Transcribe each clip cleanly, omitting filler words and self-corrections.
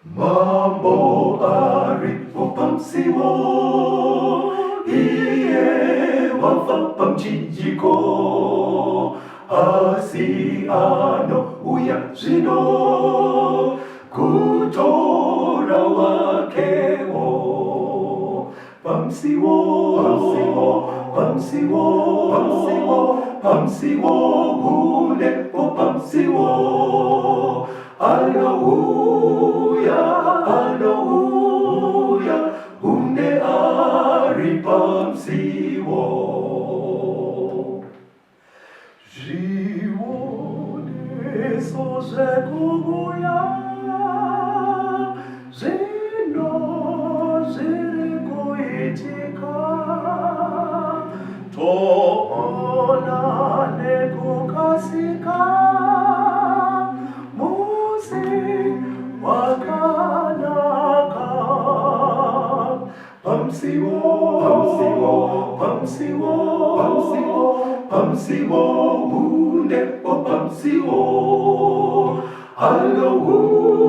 Mambo aripo pamsiwo iye wafapa mchinjiko asiano uya zino kutora wakewo pamsiwo hule o pamsiwo Hallelujah, unde aripamsiwo. Živone soze kuguya, zino zireko itika, to ona neko kasika. Pamsiwo, unde o pamsiwo. Hallelujah,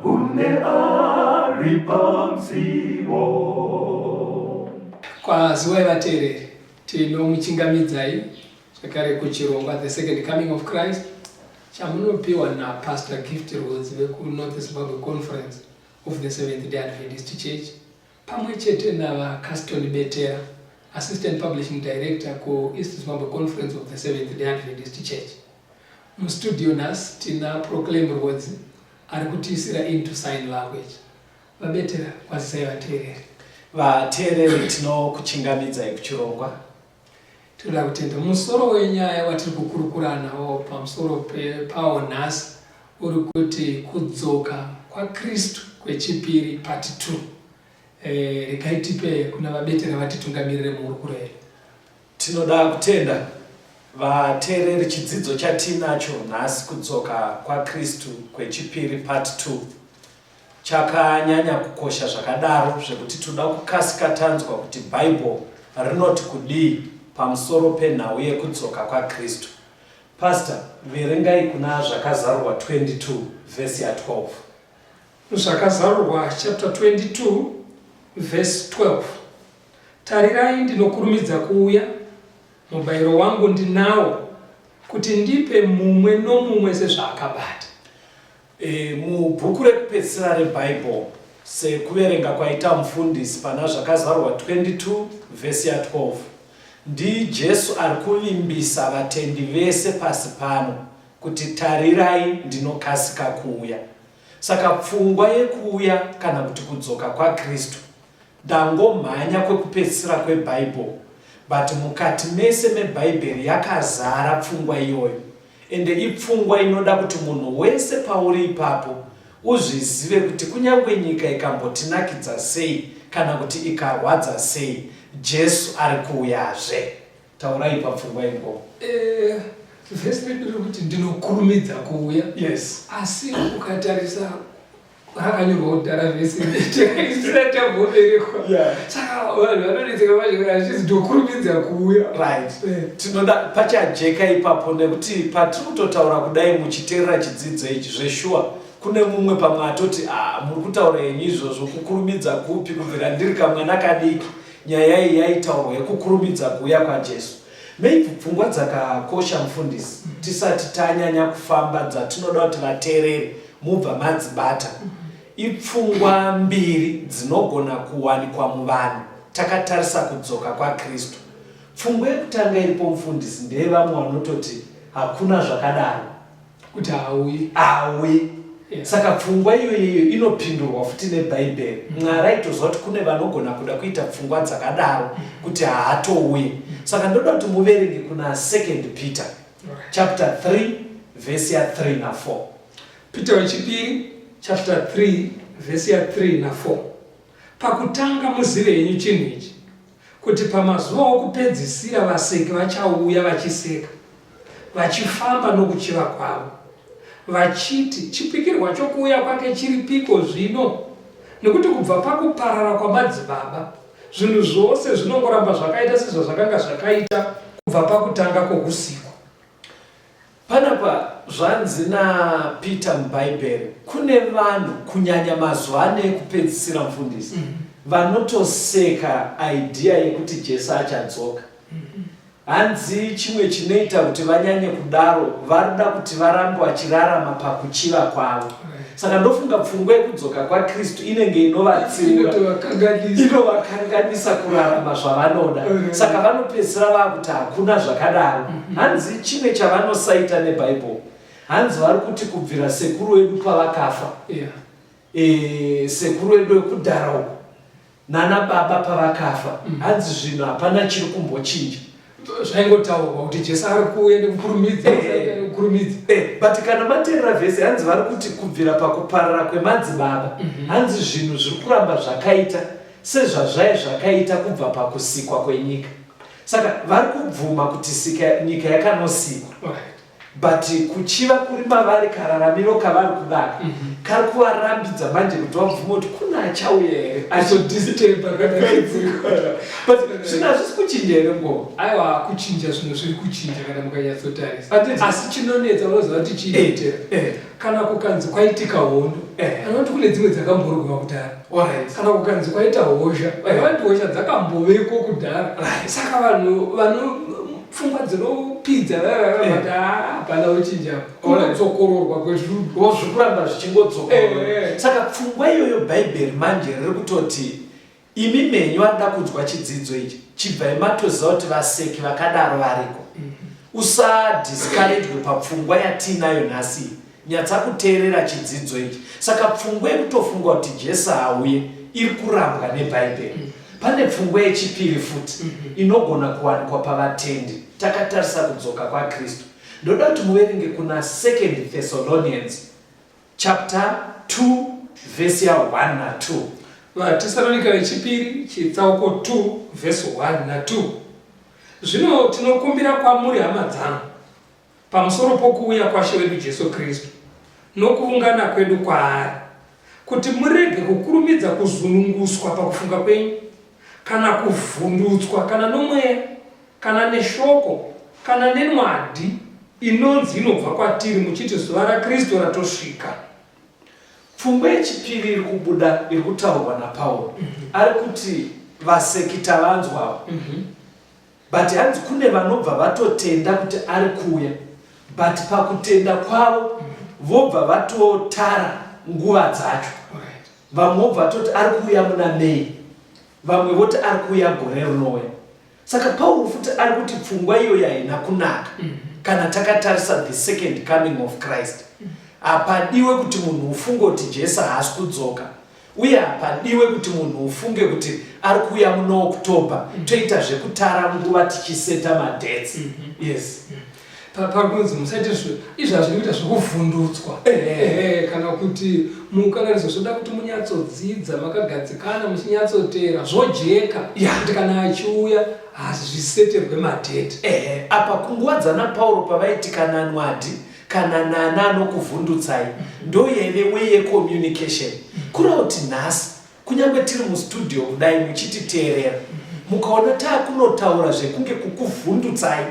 unde aripamsiwo. Kwa zuwa vateereri tinomuchingamidzai zvakare kuchirongwa The Second Coming of Christ chamunopiwa naPastor Gift Rhodes vekuNorth Zimbabwe Conference of the Seventh Day Adventist Church pamwe chete naVaCaston Betera, Assistant Publishing Director kuEast Zimbabwe Conference of the Seventh Day Adventist Church. Mustudio nas tina Proclaim Rhodes ari kutiisira into sign language. Vabetera kwazisai vateereri. Vateereri tinokuchingamidzai kuchirongwa. Toda kutenda musoro wenyaya watiri kukurukuranawo pamusoro pawo nhasi uri kuti kudzoka kwaKristu kwechipiri part 2. Regai tipe kuna vabetera vatitungamirire muhurukuro yedu. Tinoda kutenda vateereri chidzidzo chatinacho nhasi kudzoka kwaKristu kwechipiri part 2 chakanyanya kukosha zvakadaro zvekuti toda kukasika tanzwa kuti Bible rinoti kudii pamusoro penhau yekudzoka kwaKristu. Pastor, verengai kuna zvakazarurwa 22 verse ya 12. Zvakazarurwa chapter 22 verse 12. Tarirai ndinokurumidza kuuya, mubayiro wangu ndinawo, kuti ndipe mumwe nomumwe sezvaakabata. Mubhuku rekupedzisira reBible sekuverenga kwaita mufundisi pana zvakazarurwa 22 verse ya 12. Jesu ari kuvimbisa vatendi vese pasi pano kuti tarirai ndinokasika kuuya. Saka pfungwa yekuuya kana kuti kudzoka kwaKristu ndangomhanya kwekupedzisira kweBible, but mukati mese meBhayibheri yakazara pfungwa iyoyo, ende ipfungwa inoda kuti munhu wese pauri ipapo uzvizive kuti kunyange nyika ikambotinakidza sei kana kuti ikarwadza sei, Jesu ari kuuyazve. Taurai papfungwa ipo. Verse riri kuti ndinokurumidza kuuya. Yes. Asi ukatarisa rakanyorwa kudhara vhesi isati yamboberekwa. Saka vanhu vanodetseka mazvikora achiti ndokurumidza kuuya. Right. Tinoda pachajeka ipapo nekuti patiri kutotaura kudai muchiteerera chidzidzo ichi zveshuwa kune mumwe pamwe atoti muri kutaura yenyu izvozvo kukurumidza kupi kubvira ndiri kamwana kadiki. Nyaya iyi yaitaurwa yekukurumidza kuuya kwaJesu. Maybe pfungwa dzakakosha mufundisi tisati tanyanya kufamba dzatinoda kuti vateereri mubva madzibata. Ipfungwa mbiri dzinogona kuwanikwa muvanhu takatarisa kudzoka kwaKristu. Pfungwa yekutanga iripo mufundisi ndeyevamwe vanototi hakuna zvakadaro kuti hauyi. Saka pfungwa iyoyo inopindurwa futi neBhayibheri. Mwari aitoziva kuti kune vanogona kuda kuita pfungwa dzakadaro kuti haatouyi. Saka ndoda kuti muverenge kuna 2 Peter chapter 3 verse ya 3 na 4. Peter wechipiri chapter 3 verse ya 3 na 4. Pakutanga muzive henyu chinhu ichi, kuti pamazuva okupedzisira vaseki vachauya vachiseka, vachifamba nokuchiva kwavo, vachiti chipikirwa chokuuya kwake chiripiko zvino, nekuti kubva pakuparara kwamadzibaba zvinhu zvose zvinongoramba zvakaita sezvazvakanga zvakaita kubva pakutanga kwousiku. panapa zvanzi naPeter mubhaibheri, kune vanhu kunyanya mazuva ano ekupedzisira mufundisi vanotoseka idea yekuti Jesu achadzoka. Hanzi chimwe chinoita kuti vanyanye kudaro varida kuti varambe vachirarama pakuchiva kwavo. Saka ndofunga pfungwa yekudzoka kwaKristu inenge inovatsiura, inovakanganisa kurarama zvavanoda. Saka vanopedzisira vakuti hakuna zvakadaro. Hanzi chimwe chavanosaita nebhaibheri, hanzi vari kuti kubvira sekuru wedu pavakafa, sekuru wedu wekudhara uko nana baba pavakafa, hanzi zvino hapana chiri kumbochinja. Zvaingotaurwa kuti Jesu ari kuuya nekukurumidza. But kana mateerera vhesi hanzi vari kuti kubvira pakuparara kwemadzibaba, hanzi zvinhu zviri kuramba zvakaita sezvazvai zvakaita kubva pakusikwa kwenyika. Saka vari kubvuma kuti nyika yakanosikwa, but kuchiva kuri mavari kararamiro kavari kudaka kari kuvarambidza manje kuti vabvume kuti kuna achauya here but zvinhu hazvisi kuchinja here ngoma. Aiwa, kuchinja zvinhu zviri kuchinja kana mukanyatsotarisa. Asi chinonetsa unoziva kuti chiitira kana kukanzi kwaitika hondo, anoti kune dzimwe dzakamborogwa kudhara, kana kukanzi kwaita hosha, vanoti hosha dzakamboveko kudhara. Saka vanhu pfungwa dzinopidza vati hapana uchinja, kunotsokororwa kwezvinhu zvikuramba zvichingodzokororwa. Saka pfungwa iyoyo bhaibheri manje riri kutoti imi menyu vanoda kunzwa chidzidzo ichi chibva matoziva kuti vaseki vakadaro variko. Usadiscouragwe papfungwa yatiinayo nhasi, nyatsa kuteerera chidzidzo ichi. Saka pfungwa yekutofunga kuti Jesu auye iri kurambwa nebhaibheri. Pane pfungwa yechipiri futi inogona kuwanikwa pavatendi takatarisa kudzoka kwaKristu. Ndoda kuti muverenge kuna 2 Thessalonians chapter 2 verse 1 na 2. Vatesalonika vechipiri chitsauko 2 verse 1 na 2. Zvino tinokumbira kwamuri hama dzangu pamusoro pokuuya kwaShe wedu Jesu Kristu nokuungana kwedu kwaari, kuti murege kukurumidza kuzununguswa pakufunga kwenyu, kana kuvhundutswa, kana nomweya, kana neshoko, kana nenwadi inonzi inobva kwatiri muchiti zuva raKristu ratosvika. Pfungwa yechipiri iri kubuda iri kutaurwa naPauro ari kuti vaseki tavanzwawo, but hanzi kune vanobva vatotenda kuti ari kuuya, but pakutenda kwavo vobva vatotara nguva dzacho. Vamwe vobva vatoti ari kuuya muna Mei, vamwe voti ari kuuya gore rinouya. Saka Pauro futi ari kuti pfungwa iyoyo haina kunaka kana takatarisa the second coming of Christ. Hapadiwe kuti munhu ufunge kuti Jesu haasi kudzoka, uye hapadiwe kuti munhu ufunge kuti ari kuuya muna October toita zvekutara nguva tichiseta madates. Yes. Pakunzi musaite izvazvi kuita zvekuvhundutswa, kana kuti mukanganiso zvoda kuti munyatsodzidza makagadzikana muchinyatsoteera zvojeka kuti kana achiuya hazviseterwe madhete. Apa kunguva dzanaPauro pavaiti kana nwadi kana nana anokuvhundutsai ndoyeve way yecommunication. Kura kuti nhasi kunyange tiri mustudio kudai muchititeerera mukaona taakunotaura zvekunge kukuvhundutsai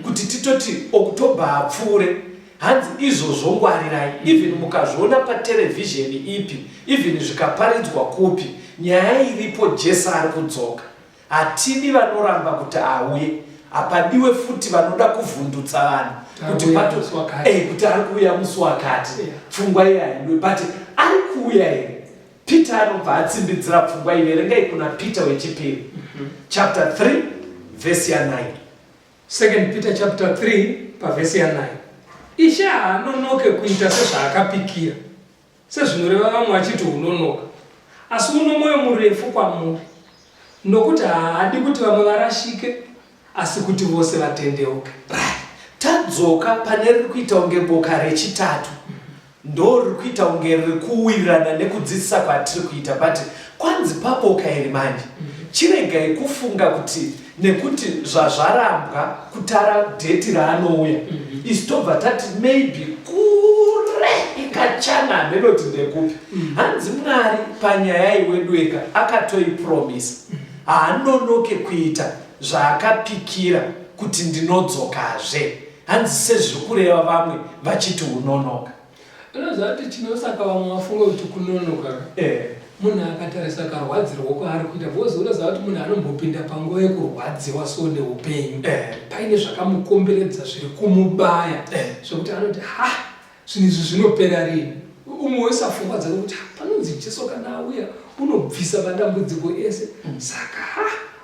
kuti titoti October apfuure, hanzi izvozvo ngwarirai. Even mukazviona patelevhizheni ipi, even zvikaparidzwa kupi, nyaya iripo Jesu ari kudzoka. Hatidi vanoramba kuti auye, hapadiwe futi vanoda kuvhundutsa vanhu kuti ari kuuya musi wakati. Pfungwa iyi haidwe, but ari kuuya here. Peter anobva atsimbidzira pfungwa iyi. Verengai kuna Peter wechipiri chapter 3 verse 9. 2 Peter chapter 3 verse 9. Ishe haanonoke kuita sezvaakapikira, sezvinoreva vamwe vachiti unonoka, asi uno mwoyo murefu kwamuri, nokuti haadi kuti vamwe varashike, asi kuti vose vatendeuke. Tadzoka pane riri kuita unge boka rechitatu, ndo riri kuita unge riri kuwirirana nekudzidzisa kwatiri kuita, but kwanzi paboka here manje chiregai kufunga kuti nekuti zvazvarambwa kutara dheti raanouya isi tobva tati maybe kure ikachana menoti ndekupi. Hanzi Mwari panyaya iwedweka akatoipromisa, haanonoke kuita zvaakapikira kuti ndinodzokazve. hanzi sezviri kureva vamwe vachiti unonoka. Unozati chinosaka vamwe vafunga kuti kunonoka. Munhu akatarisa karwadzirwo kwaari kuita vozoona kuti munhu anombopinda panguva yekurwadziwa so neupenyu paine zvakamukomberedza zviri kumubaya zvokuti anoti zvinhu izvi zvinopera rini. Umwe wese apfungwa dzake kuti panonzi Jesu kana auya unobvisa madambudziko ese saka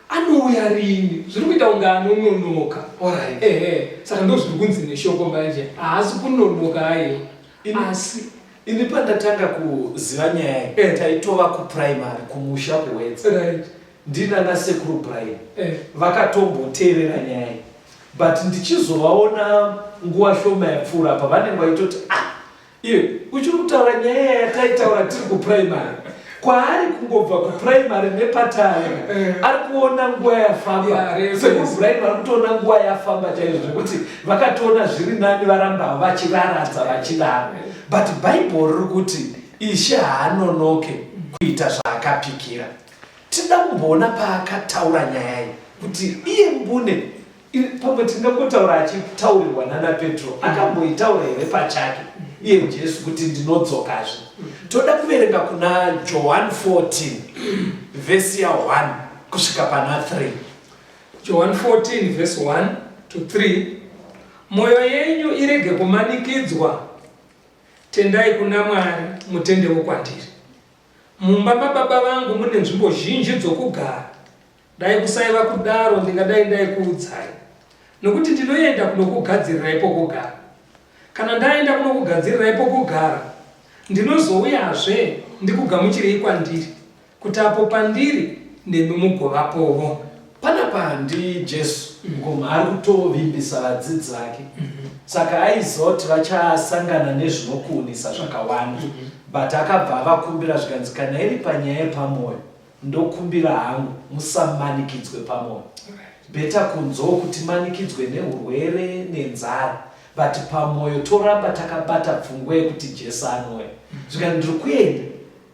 anouya rini. Zviri kuita kunge anononoka. Saka ndo zviri kunzi neshoko manje haasi kunonoka ayo asi ini pandatanga kuziva nyaya taitova kuprimary kumusha kuwedza ndina nasekuru Brian vakatomboteerera nyaya but ndichizovaona nguva shoma yapfuura apa vanenge vaitoti iwe uchiri kutaura nyaya yataitaura tiri kuprimary kwaari kungobva kuprimary nepatari ari kuona nguva yafamba sekuru Brian vari kutoona nguva yafamba chaizvo zvekuti vakatoona zviri nani varamba vachiraradza vachidaro. But Bible riri kuti Ishe haanonoke kuita zvaakapikira. Tinoda kumboona paakataura nyaya iyi kuti iye mbune pamwe tingangotaura achitaurirwa nana Petro akamboitaura here pachake iye Jesu kuti ndinodzokazve. Toda kuverenga kuna John 14 vhesi ya 1 kusvika pana 3. John 14 verse 1 to 3. Mwoyo yenyu irege kumanikidzwa. Tendai kuna Mwari mutendewo kwandiri. Mumba mababa vangu mune nzvimbo zhinji dzokugara. Dai kusaiva kudaro ndingadai ndaikuudzai. Nokuti ndinoenda kunokugadzirirai pokugara. Kana ndaenda kunokugadzirirai pokugara, ndinozouyazve ndikugamuchirei kwandiri, kuti apo pandiri nemi mugovapowo. Panapa ndi Jesu ngoma ari kutovimbisa vadzidzi vake. Saka aizoti vachasangana nezvinokuunisa zvakawanda. But akabva avakumbira zvikanzi kana iri panyaya yepamwoyo ndokumbira hangu musamanikidzwe pamwoyo. Beta kunzowo kuti manikidzwe neurwere nenzara. But pamwoyo toramba takabata pfungwa yekuti Jesu anouya. Zvikanzi ndiri kuenda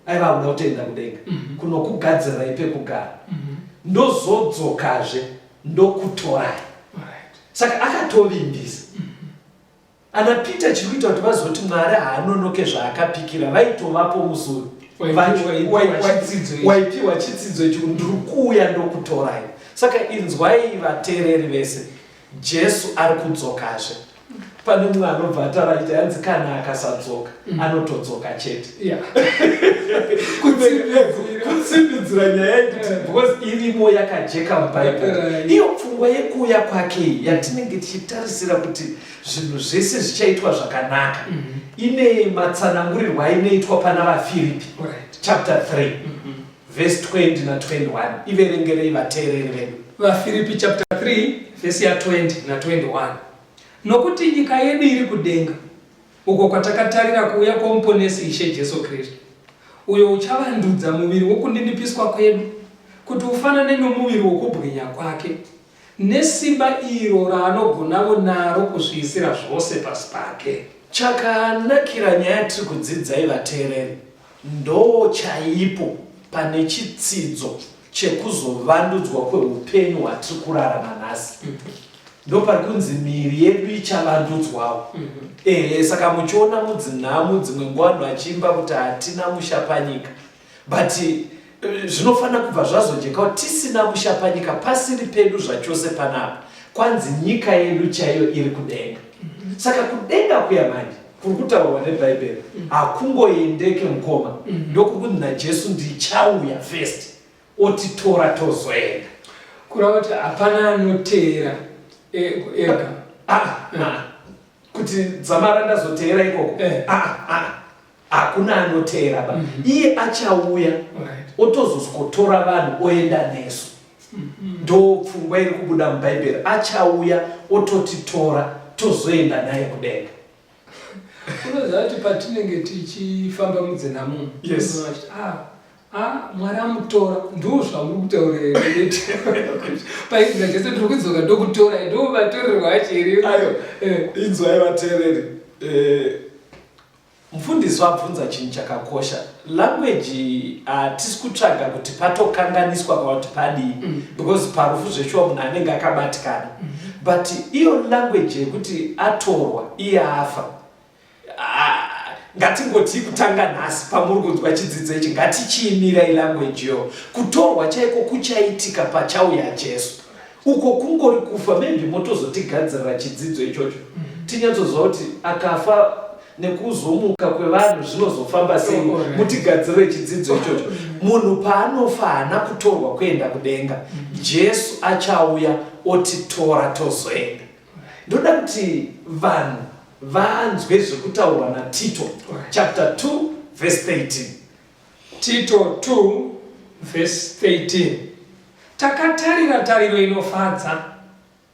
aiva kuda kutoenda kudenga kunokugadzirirai pekugara. Ndozodzokazve ndokutorai. Saka akatovimbisa. Ana Peter chiri kuita kuti vazoti Mwari haanonoke zvaakapikira vaitovapo musoro waipiwa chitsidzo icho ndiri kuuya ndokutorai. Saka inzwai vateereri vese Jesu ari kudzokazve. Pane mumwe anobva ataraita yanzi kana akasadzoka anotodzoka chete. Kusimbidzira nyaya yekuti because irimo yakajeka muBhaibheri. Iyo pfungwa yekuuya kwake yatinenge tichitarisira kuti zvinhu zvese zvichaitwa zvakanaka ine matsanangurirwo ainoitwa pana vaFiripi chapter 3 verse 20 na 21. Iverengerei vateereri vedu. vaFiripi chapter 3 verse ya 20 na 21. Nokuti nyika yedu iri kudenga, uko kwatakatarira kuuya kwomuponesi Ishe Jesu Kristu, uyo uchavandudza muviri wokundinipiswa kwedu kuti ufanane nomuviri wokubwinya kwake, nesimba iro raanogonawo naro kuzviisira zvose pasi pake. Chakanakira nyaya tiri kudzidzai vateereri ndo chaipo pane chitsidzo chekuzovandudzwa kweupenyu hwatiri kurarama nhasi. Ndo pari kunzi miri yedu ichavandudzwawo. Saka muchiona mudzinhamo dzimwe nguva vanhu vachiimba kuti hatina mushapanyika, but zvinofanira kubva zvazojeka kuti tisina mushapanyika pasiri pedu zvachose panapa kwanzi nyika yedu chaiyo iri kudenga. Saka kudenga kuya manje kuri kutaurwa neBhaibheri hakungoendeke mukoma. Ndokuti naJesu ndichauya first otitora tozoenda. Kurava kuti hapana anoteera ega. Kuti dzamara ndazoteera ikoko hakuna anoteera ba. Iye achauya otozosikotora vanhu oenda nesu. Ndo pfungwa iri kubuda muBhaibheri. Achauya ototitora tozoenda naye kudenga. Unoziva kuti patinenge tichifamba mudzinhamo Mwari amutora ndozvamuri kutaura paizina Jesu ndiri kudzoka ndokutora ndo matorerwo achiri. Inzwai vateereri, mufundisi wabvunza chinhu chakakosha. Language hatisi kutsvaga kuti patokanganiswa kana kuti padii because parufu zveshuwa munhu anenge akabatikana. but iyo language yekuti atorwa iye afa, ngatingoti kutanga nhasi pamuri kunzwa chidzidzo ichi ngatichiimira ilanguage yo. Kutorwa chaiko kuchaitika pachauya Jesu, uko kungori kufa. Maybe motozotigadzirira chidzidzo ichocho tinyatsoziva kuti akafa nekuzomuka kwevanhu zvinozofamba sei, mutigadzirire chidzidzo ichocho. Munhu paanofa haana kutorwa kuenda kudenga. Jesu achauya otitora tozoenda. Ndoda kuti vanhu vanzwe zvekutaurwa naTito chapter 2 verse 13. Tito 2 verse 13. Takatarira tariro inofadza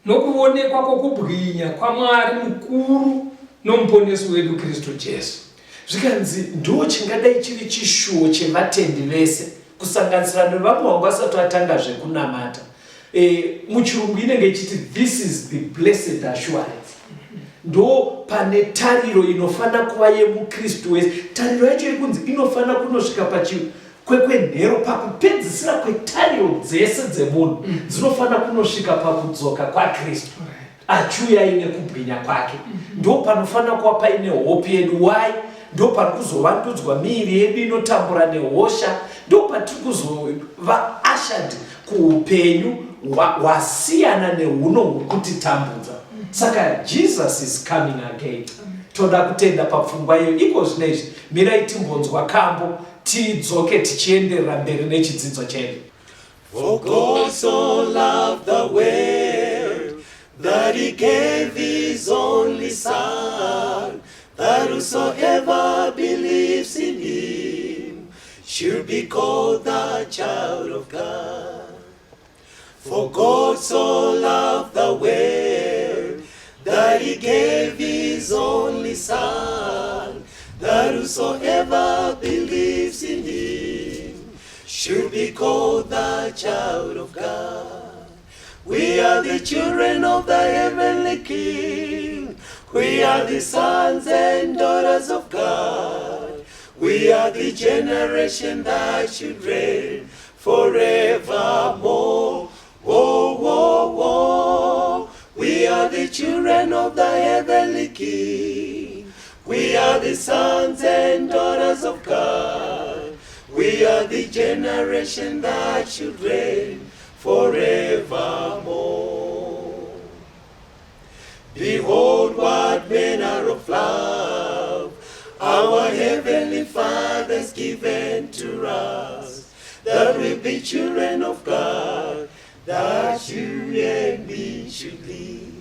nokuonekwa kwokubwinya kwaMwari mukuru nomuponesi wedu Kristu Jesu. Zvikanzi ndo chingadai chiri chishuwo chevatendi vese, kusanganisira nevamwe vangu vasati vatanga zvekunamata. Muchirungu inenge ichiti this is the blessed assurance. Ndo pane tariro inofana kuva yemukristu wese. Tariro yacho iri kunzi inofana kunosvika kwekwenhero pakupedzisira kwetariro dzese dzemunhu dzinofana kunosvika pakudzoka kwaKristu achiuya aine kubwinya kwake. Ndo panofana kuva paine hope yedu. Why? Ndo pari kuzovandudzwa miiri yedu inotambura nehosha. Ndo patiri kuzova ushered kuupenyu hwasiyana nehuno hwekutitambudza. Saka Jesus is coming again. Toda kutenda papfungwa iyo. Iko zvinezvi mirai timbonzwa kambo tidzoke tichienderera mberi nechidzidzo chedu. For God so loved the world that he gave his only Son, that whosoever believes in him should be called the child of God. For God so loved the world that he gave his only Son, that whosoever believes in him should be called the child of God. We are the children of the heavenly King. We are the sons and daughters of God. We are the generation that should reign forevermore. Oh, oh, oh. We are the children of the heavenly King. We are the sons and daughters of God. We are the generation that should reign forevermore. Behold what manner of love our heavenly Father has given to us, that we be children of God, that you and me should live.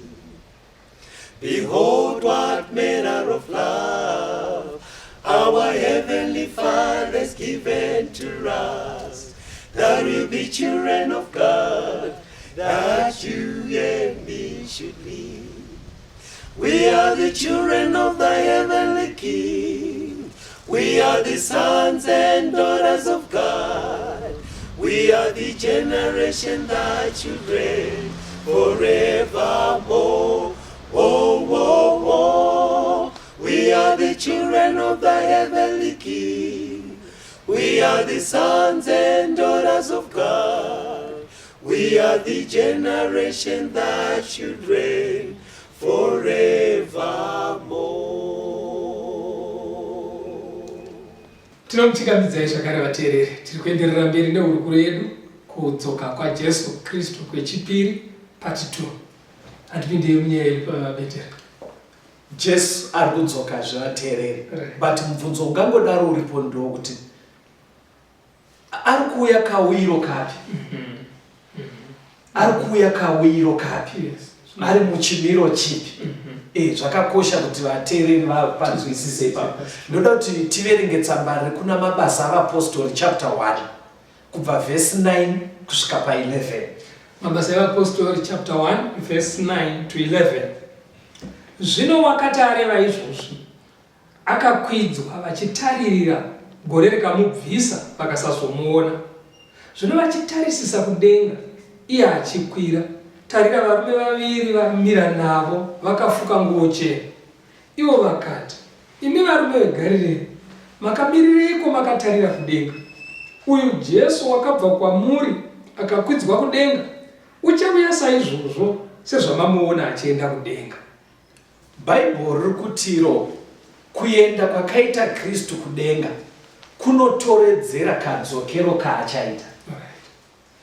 Behold what manner of love our heavenly Father has given to us, that we be children of God, that you and me should live. We are the children of the heavenly King. We are the sons and daughters of God. We are the generation that should reign forevermore. Oh, oh, oh. We are the children of the heavenly King. We are the sons and daughters of God. We are the generation that should reign forevermore. Tinomuchingamidzai zvakare vateereri. Tiri kuenderera mberi nehurukuro yedu kudzoka kwaJesu Kristu kwechipiri part 2. Hatipindei munyaya yepabetera. Jesu ari kudzoka zvevateereri. But mubvunzo ungangodaro uripo ndokuti ari kuuya kawiro kapi? Ari kuuya kawiro kapi? Ari muchimiro chipi? Zvakakosha kuti vateereri vapanzwisise ipapo. Ndoda kuti tiverenge tsamba riri kuna mabasa avapostori chapter 1 kubva verse 9 kusvika pa11. Mabasa avapostori chapter 1 verse 9 to 11. Zvino wakati areva izvozvi, akakwidzwa vachitaririra gore rikamubvisa vakasazomuona. Zvino vachitarisisa kudenga, iye achikwira, tarira varume vaviri vamira navo vakafuka nguo chena. Ivo vakati, imi varume veGarirea, makamirireko makatarira kudenga? Uyu Jesu wakabva kwamuri akakwidzwa kudenga, uchauya saizvozvo sezvamamuona achienda kudenga. Bhaibheri riri kutiro kuenda kwakaita Kristu kudenga kunotoredzera kadzokero kaachaita.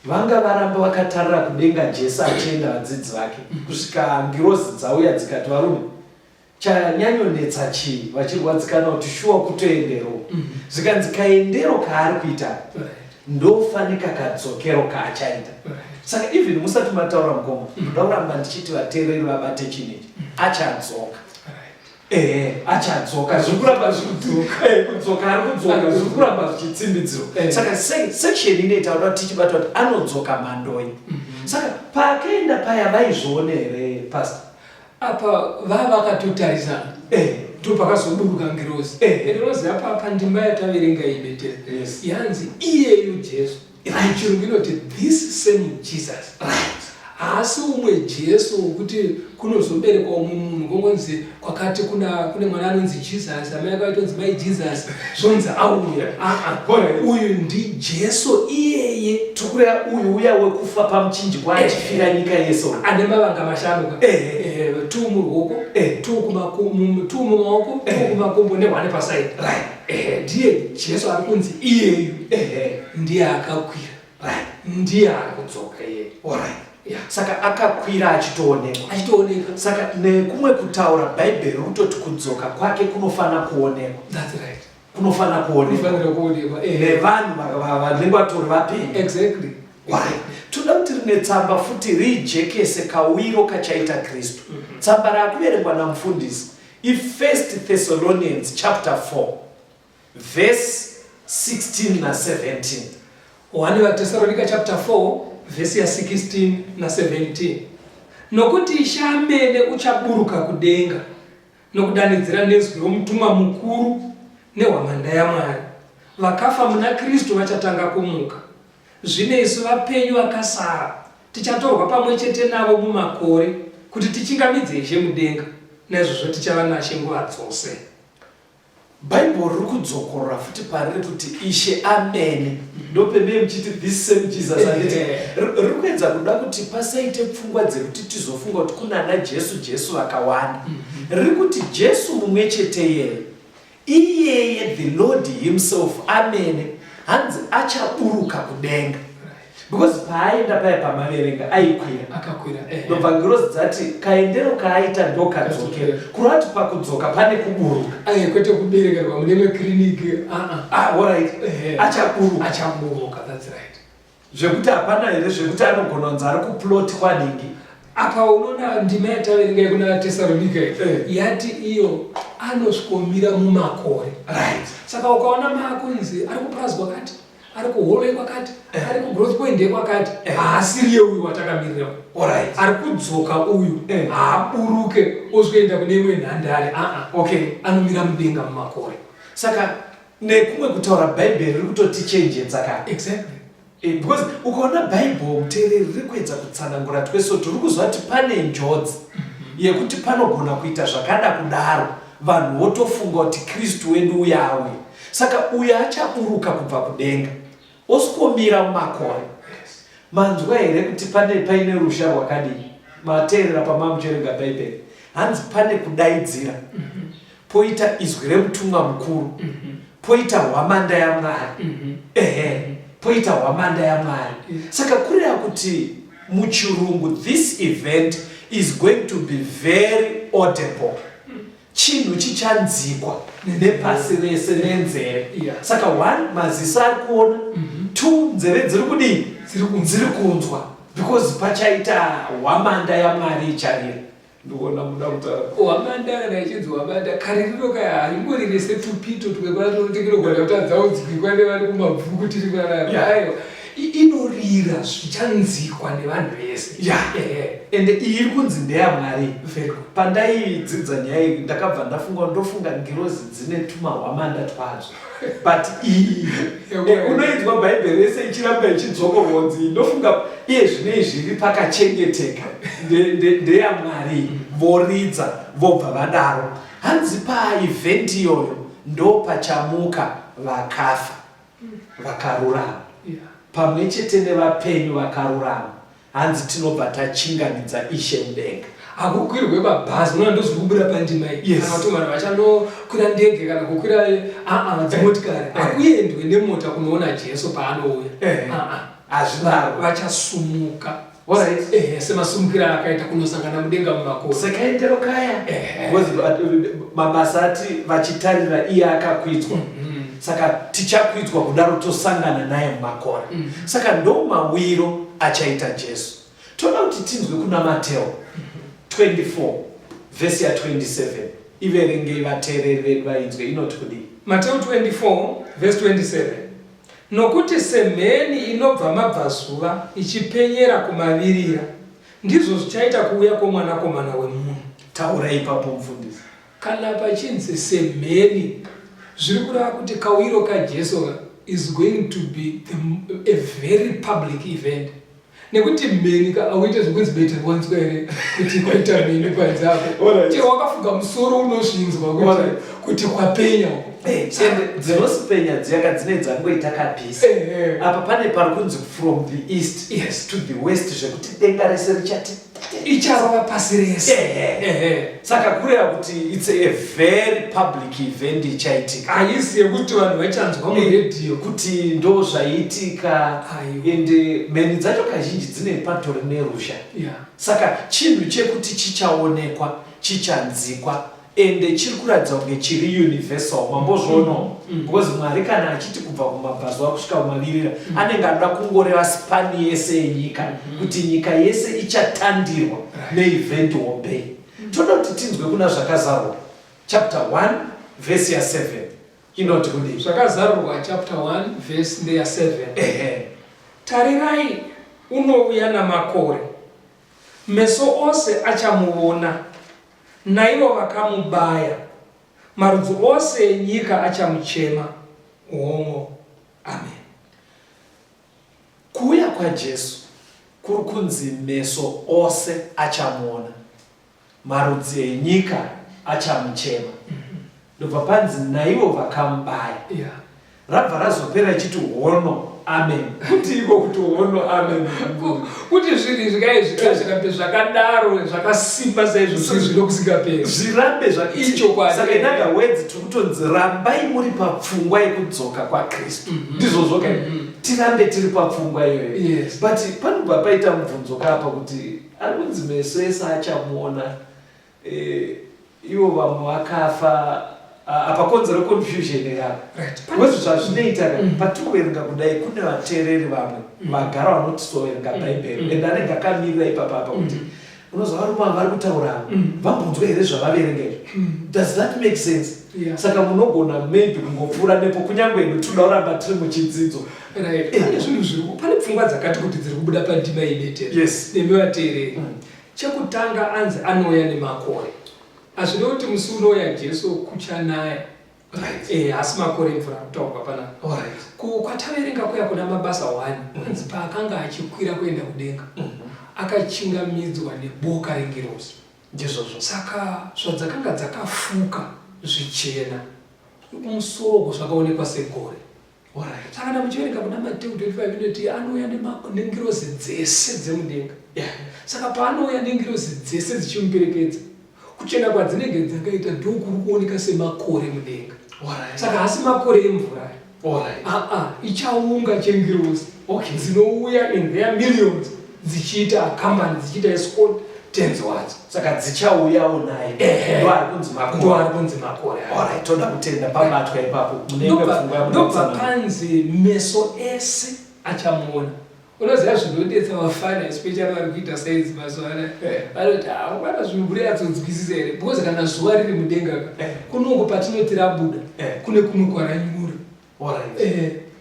Vanga varamba vakatarira kudenga Jesu achienda vadzidzi vake kusvika ngirozi dzauya dzikati varume chanyanyonetsa chii, vachirwadzikana kuti shuwa kutoendero. Zvikanzi kaendero kaari kuita ndofanika kadzokero kaachaita. Saka even musati mataura mukoma ndoda kuramba ndichiti vateereri vabate chinechi achadzoka. Achadzoka zvikuramba kudzoka ari kudzoka zvikuramba zvichitsimbidzirwa. Saka section inoita kuti tichibata kuti anodzoka mandoi. Saka paakaenda paya vaizviona here pastor? Apa vakatotarisana ndopakazoburuka ngirozi. Ngirozi apa ndima yataverenga ibetera yanzi iyeyu Jesu. Muchirungu inoti this same Jesus. Asi umwe Jesu kuti kunozoberekwa umwe munhu kongonzi kwakati kune mwana anonzi Jesus, amai akaitonzi mai Jesus, zvonzi auya. Uyu ndi Jesu iyeye. Tukureva uya wekufa pamuchinjikwa achifira nyika yeso. Ane mavanga mashanu. Tu muruoko, tu mumaoko, tu kumakumbo newane pasaidi. Ndiye Jesu ari kunzi iyeyu. Ndiye akakwira. Ndiye ari kudzoka iyeyu. Saka akakwira achitoonekwa. Saka nekumwe kutaura Bhaibheri kutoti kudzoka kwake kunofana kuonekwa. That's right. Kunofana kuonekwa. Nevanhu vanenge vatori vapenyu. Exactly. Toda kuti rine tsamba futi rijekese kawiro kachaita Kristu. Tsamba rakuverengwa namufundisi i1 Thessalonians chapter 4 verse 16 na 17. 1 Thessalonica chapter 4 verse ya 16 na 17. Nokuti shamene uchaburuka kudenga nokudanidzira nezwi romutumwa mukuru nehwamanda yaMwari. Vakafa muna Kristu vachatanga kumuka. Zvine isu vapenyu vakasara tichatorwa pamwe chete navo mumakore kuti tichingamidze Ishe mudenga. Naizvozvo tichava naShe nguva dzose. Bhaibheri riri kudzokorora futi pariri kuti Ishe amene. Ndopembe muchiti this same Jesus anditi riri kuedza kuda kuti pasaite pfungwa dzekuti tizofunga kuti kuna ana Jesu vakawanda. Riri kuti Jesu mumwe chete iyeye the Lord himself amene hanzi achaburuka kudenga. Because paaenda paya pamaverenga akakwira. Ndobva ngirozi dzati kaendero kaaita ndokadzokera. Kurati pakudzoka pane kuburuka. Kwete kuberekerwa mune kliniki. Alright. Achaburuka. That's right. Zvekuti hapana here zvekuti anogona kunzi ari kuploti kwaningi. Apa unoona ndima yataverenga kuna Thessalonica yati iyo anosvikomira mumakore. Right. Saka ukaona makunzi ari kuprazwa kati, ari kuhole kwakati, ari kugrowth point kwakati, haasiri uyu watakamirira. Alright. Ari kudzoka uyu haaburuke osvikoenda kune imwe nhandare. Anomira mudenga mumakore. Saka nekumwe kutaura Bhaibheri riri kutotichenjedza kare. Exactly. Because ukaona Bhaibheri muteereri riri kuedza kutsanangura tweso tiri kuzwa kuti pane njodzi yekuti panogona kuita zvakada kudaro vanhu votofunga kuti Kristu wedu uya auya. Saka uyo achaburuka kubva kudenga osvikomira mumakore. Manzwa here kuti paine rusha rwakadii? Mateerera pamamucherenga Bhaibheri hanzi pane kudaidzira, poita izwi remutumwa mukuru, poita hwamanda yaMwari. Poita hwamanda yaMwari. Saka kureva kuti muchirungu this event is going to be very audible. Chinhu chichanzikwa nepasi rese nenzeve. Saka 1 maziso ari kuona, 2 nzeve dziri kudii? Dziri kunzwa. Because pachaita hwamanda yaMwari icharira. Ndikuona muda kutaura hwamanda kana ichinzi hwamanda kare rinoka haringori rese tupito twekwanatotekirogona kuti adzaudzikwa nevari kumabvuku tiri kwaraiwa. Inorira zvichanzikwa nevanhu vese. Ende iyi iri kunzi ndeyaMwari. Pandaidzidza nyaya iyi ndakabva ndofunga ngirozi dzine tumahwamanda twadzo. But iyi unoinzwa Bhaibheri rese ichiramba ichidzokorwa kunzi ndofunga iye zvine zviri pakachengeteka ndeyaMwari. Voridza vobva vadaro. Hanzi paevhenti iyoyo ndopachamuka vakafa vakarurama pamwe chete nevapenyu vakarurama. hanzi tinobva tachingamidza Ishe mudenga. Hakukwirwe mabhazi unondozwi kubuda pandima iyi. Yes. Kana kuti vanhu vachanokwira ndege kana kukwira dzimotikari. Hakuendwe nemota kunoona Jesu paanouya. Hazvinaro. Vachasumuka. Alright. Semasumukira akaita kunosangana mudenga mumakore. Sekaendero kaya. Mabasa ati vachitarira iye akakwidzwa. Saka tichakwidwa kudaro tosangana naye mumakore. Saka ndo mawiro achaita Jesu. Toda kuti tinzwe kuna Mateo 24 verse ya 27. Iverengei vateereri vedu vainzwe inoti kudii? Mateo 24 verse 27. Nokuti semheni inobva mabvazuva ichipenyera kumavirira ndizvo zvichaita kuuya kwomwanakomana wemunhu. Taura ipapo mufundisi. Kana pachinzi semheni zviri kureva kuti kawiro kaJesu is going to be a very public event. Nekuti mheni auite zvokunzi bete wanzwa here kuti kwaita mheni panzako. Chero wakafuga musoro unozvinzwa kuti kwapenya. Dzinosipenya dziyaka dzine dzangoita kabhisi. Apa pane pari kunzi from the east, yes, to the west, zvekuti denga rese richati icharova pasi rese. Saka kureva kuti it's a very public event ichaitika. Haisi yekuti vanhu vachanzwa muredhiyo kuti ndo zvaitika. Ende mheni dzacho kazhinji dzine patori nerusha. Saka chinhu chekuti chichaonekwa, chichanzikwa, ende chiri kuratidza kunge chiri universal. Mambozvoonawo because Mwari kana achiti kubva kumabvazuva kusvika kumavirira anenge anoda kungoreva spani yese yenyika kuti nyika yese ichatandirwa neevent hombe. Toda kuti tinzwe kuna zvakazarurwa chapter 1 verse ya 7 inoti kudii? Zvakazarurwa chapter 1 verse ndeya 7. Tarirai unouya namakore, meso ose achamuona, naivo vakamubaya, marudzi ose enyika achamuchema. Amen. Kuuya kwaJesu kuri kunzi meso ose achamuona, marudzi enyika achamuchema. Ndobva panzi naivo vakamubaya. Rabva razopera ichiti hono. Amen. Kuti iko kuti hono amen. Kuti zvinhu zvikai zvakadaro zvakasimba saizvo zvinokusingaperi. Zvirambe zvakichokwadi. Saka inanga wedzi tikutonzi rambai muri papfungwa yekudzoka kwaKristu. Ndizvo zvoka. Tirambe tiri papfungwa iyoyo. But panobva paita mubvunzo kapa kuti ari kunzi meso ese achamuona. Ivo vamwe vakafa. Apakonzera confusion yapo. Kwezvo zvazvinoita patikuverenga kudai kune vateereri vamwe vagara vanotisoverenga bhaibheri ende anenge akamirira ipapa kuti unozwa varume vari kutaura vambunzwa here zvavaverenga izvo. Does that make sense? Saka munogona maybe kungopfuura nepo kunyange toda kuramba tiri muchidzidzo. Pane zvinhu zviri pane pfungwa dzakati kuti dziri kubuda pandima idetera. Nemi vateereri. Chekutanga anzi anouya nemakore. Hazvino kuti musi unouya Jesu kuchanaya. Asi makore mvura kutaurwa panapa. Kwataverenga kuya kuna mabasa 1 anzi paakanga achikwira kuenda kudenga akachingamidzwa neboka rengirozi. Ndizvozvo. Saka zvadzakanga dzakafuka zvichena kumusoro zvakaonekwa segore. Saka kana muchiverenga kuna Mateo 25 inoti anouya nengirozi dzese dzemudenga. Saka paanouya nengirozi dzese dzichimuperekedza, kuchena kwadzinenge dzakaita ndokuri kuoneka semakore mudenga. Saka hasi makore emvura. Ichaunga chengirozi dzinouya in their millions dzichiita akambani dzichiita escort tens wadzo. Saka dzichauyawo naye. Ndo ari kunzi makore. Toda kutenda pabatwa ipapo munenge pfungwa yamunotsana. Ndobva panzi meso ese achamuona. Unoziva zvinodetsa vafana especially vari kuita sainzi mazuva anaya. Vanoti vana zvinobhuya yatsodzikisisa here because kana zuva riri mudenga kunongo patinoti rabuda kune kumwe kwaranyura.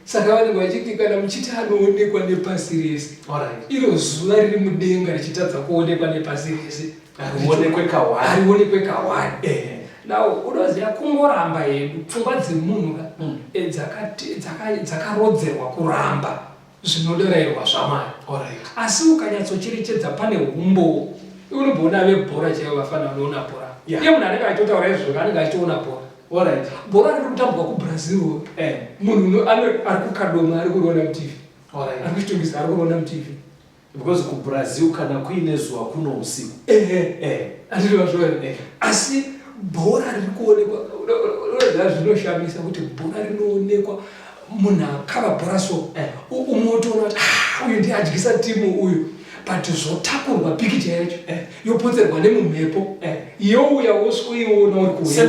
Saka vanenge vachiti kana muchiti anoonekwa nepasi rese iro zuva riri mudenga richitadza kuonekwa nepasi rese harionekwe kawani. Now unoziva kungoramba hedu pfungwa dzemunhu dzakarodzerwa kuramba zvinodorerwa zvamari. Asi ukanyatsocherechedza pane humbo unobona vebhora chaivo vafana vanoona bhora. Iye munhu anenge achitotaura izvozvo anenge achitoona bhora. Bhora riri kutambwa kuBrazil. Munhu ari kukadoma ari kuriona muTV. Ari kuchitungisa ari kuriona muTV. because kuBrazil kana kuine zuva kuno usiku. Andizvozvo. Asi bhora riri kuonekwa zvinoshamisa kuti bhora rinoonekwa munhu akava bhora so unotoona kuti uyu ndiye adyisa timu uyu, but zvotakurwa pikicha yacho yopoterwa nemumhepo youya wosweiona uri kuuya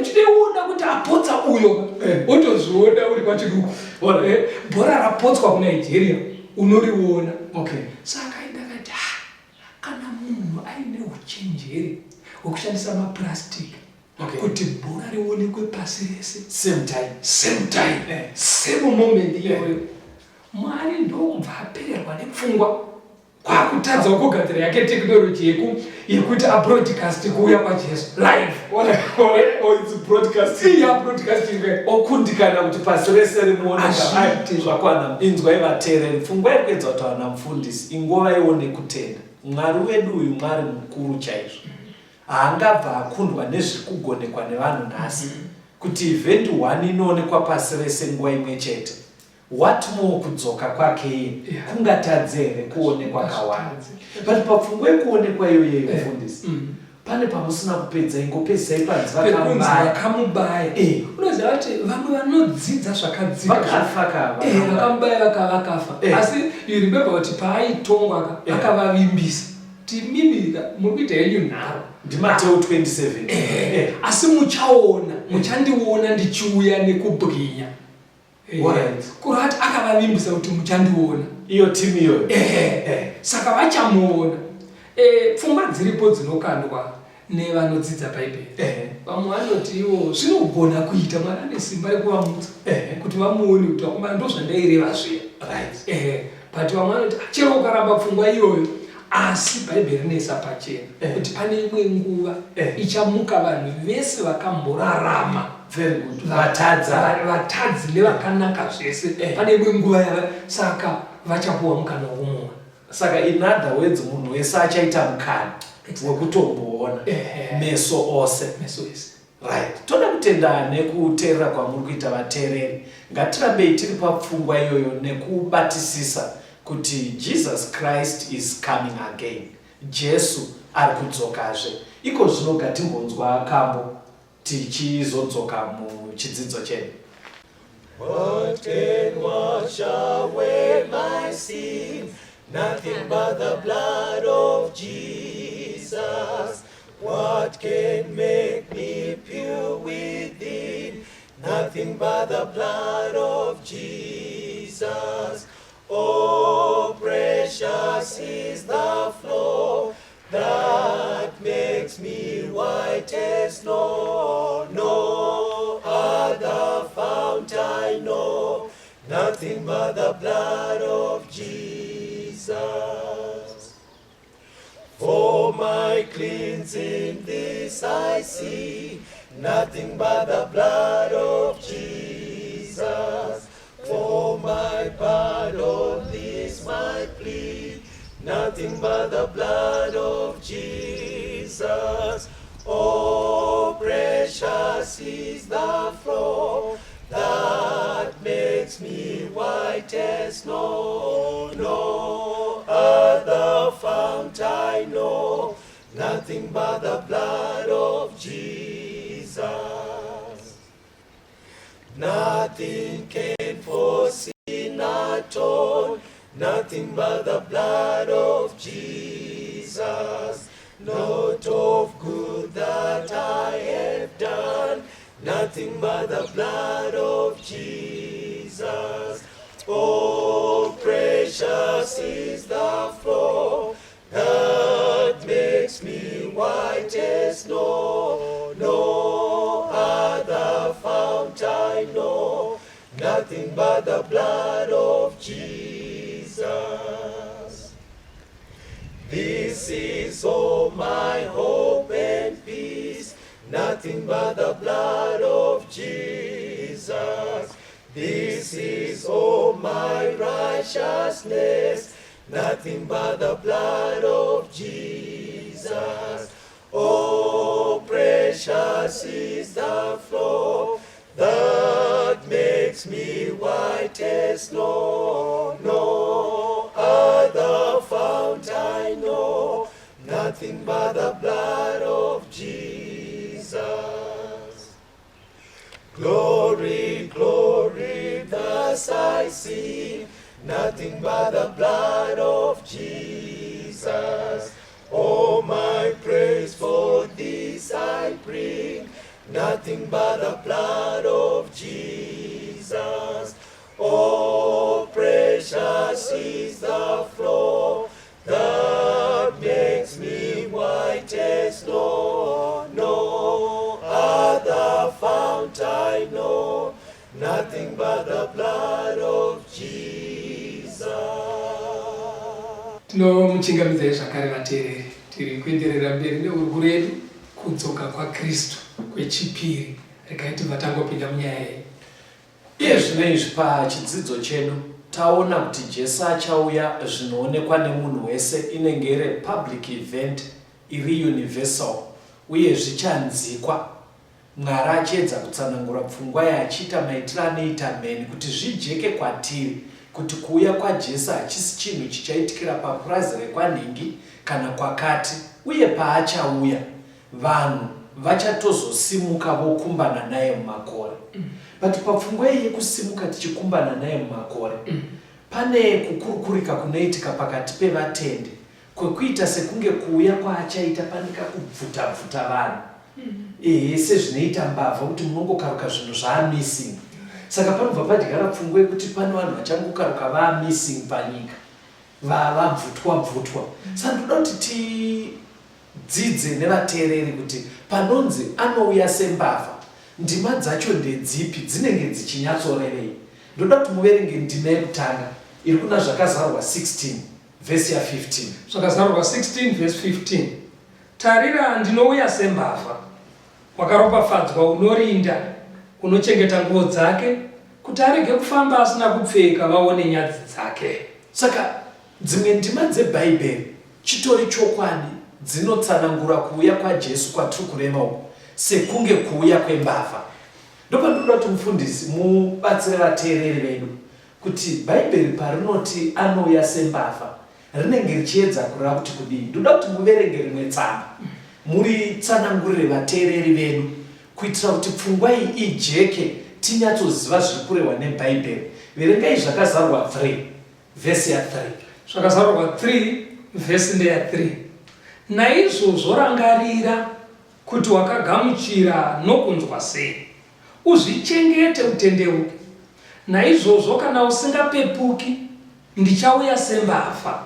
uchitoiona kuti apotsa uyo wotozviona uri kwachiduku. Bhora rapotswa kuNigeria unoriona. Saka ndakati kana munhu aine uchenjeri hwekushandisa mapurasitiki kuti bhora rionekwe pasi rese same time same moment iyoyo, Mwari ndokubva apererwa nepfungwa kwakutadza kugadzira yake technology yekuti abroadcast kuuya kwaJesu live. It's broadcasting. Okundikana kuti pasi rese rimuone zvakwana inzwa ivateereri. Pfungwa yekuedza kuti vana mufundisi ingova ione kutenda. Mwari wedu uyu Mwari mukuru chaizvo. Haangabva akundwa nezviri kugonekwa nevanhu nhasi kuti event 1 inoonekwa pasi rese nguva imwe chete. What more kudzoka kwake kungatadze here kuonekwa kawanda. But papfungwa yekuonekwa iyoyo mufundisi pane pamusina kupedza ingopedzisai panzi vakamubaya. Unoziva kuti vamwe vanodzidza zvakadzika vakamubaya vakafa. Asi you remember kuti paaitongwa akavavimbisa kuti mimi muri kuita yenyu nharo ndiMateo 27. Asi muchandiona ndichiuya nekubwinya. Kurati akavavimbisa kuti muchandiona iyo timu iyoyo. Saka vachamuona. Pfungwa dziripo dzinokandwa nevanodzidza Bhaibheri. Vamwe vanoti ivo zvinogona kuita Mwari ane simba rekuvamutsa kuti vamuone kuti vakomana ndozvandaireva zviya. But vamwe vanoti chero ukaramba pfungwa iyoyo, asi Bhaibheri rinoisa pachena kuti pane imwe nguva ichamuka vanhu vese vakamborarama. Very good. Vatadzi nevakanaka zvese pane imwe nguva yava, saka vachapuwa mukana wokumuona. Saka in other words munhu wese achaita mukana wekutomboona meso ose. Right. Toda kutenda nekuteerera kwamuri kuita vateereri. Ngatirambei tiri papfungwa iyoyo nekubatisisa kuti Jesus Christ is coming again. Jesu ari kudzokazve. Iko zvino ngatimbonzwa kambo tichizodzoka muchidzidzo chedu. What can wash away my sin? Nothing but the blood of Jesus. What can make me pure within? Nothing but the blood of Jesus. Oh, precious is the flow that makes me white as snow. No other fount I know, nothing but the blood of Jesus. For my cleansing this I see, nothing but the blood of Jesus. For my pardon this my plea, nothing but the blood of Jesus. Oh, precious is the flow that makes me white as snow. No other fount I know, nothing but the blood of Jesus. Nothing can for sin atone, nothing but the blood of Jesus. Not of good that I have done, nothing but the blood of Jesus. Oh, precious is the flow that makes me white as snow. No other fount I know, nothing but the blood of Jesus. This is all my hope and peace, nothing but the blood of Jesus. This is all my righteousness, nothing but the blood of Jesus. Oh, precious is the flow that makes me white as snow. No nothing but the blood of Jesus. Glory, glory, thus I sing, nothing but the blood of Jesus. Oh, my praise for this I bring, nothing but the blood of Jesus. Oh, precious is the flow that makes me white as snow. No other fount I know, nothing but the blood of Jesus. Tinomuchingamidza zvakare vateereri tiri kuenderera mberi neuruguru yedu kudzoka kwaKristu kwechipiri. Regai tibva tangopinda munyaya iyi. Iye zvinezvi pachidzidzo chedu taona kuti Jesu achauya zvinoonekwa nemunhu wese, inenge iri public event, iri universal, uye zvichanzikwa. Mwari achiedza kutsanangura pfungwa yachiita maitiro anoita mheni kuti zvijeke kwatiri kuti kuuya kwaJesu hachisi chinhu chichaitikira papurazi rekwanhingi kana kwakati, uye paachauya vanhu vachatozosimuka vokumbana naye mumakore. But papfungwa iyi yekusimuka tichikumbana naye mumakore, pane kukurukurika kunoitika pakati pevatendi kwekuita sekunge kuuya kwaachaita panika kubvuta vanhu. Sezvinoita mbavha kuti munongokaruka zvinhu missing. Saka panobva padyara pfungwa yekuti pane vanhu vachangokaruka missing panyika, vabvutwa. Saka ndoda kuti tidzidze nevateereri kuti panonzi anouya sembavha, ndima dzacho ndedzipi, dzinenge dzichinyatsorevei. Ndoda kuti muverenge ndima yekutanga iri kuna Zvakazarwa 16 vhesi ya 15. Zvakazarwa 16 vhesi 15. Tarira, ndinouya sembavha, wakaropafadzwa unorinda, unochengeta nguo dzake, kuti arege kufamba asina kupfeka vaone nyadzi dzake. Saka dzimwe ndima dzeBhaibheri chitori chokwadi dzinotsanangura kuuya kwaJesu kwatiri kurema uku sekunge kuuya kwembavha. Ndopanoda kuti mufundisi mubatsire vateereri vedu kuti Bhaibheri parinoti anouya sembavha rinenge richiedza kureva kuti kudini. Ndoda kuti muverenge rimwe tsamba muri tsanangurire vateereri vedu kuitira kuti pfungwa iyi ijeke, tinyatsoziva zviri kurehwa neBhaibheri. Verengai Zvakazarwa 3 vhesi ya 3. Zvakazarwa 3 vhesi ndeya 3. Naizvozvo rangarira kuti wakagamuchira nokunzwa sei, uzvichengete utendeuke. Naizvozvo kana usingapepuki, ndichauya sembavha,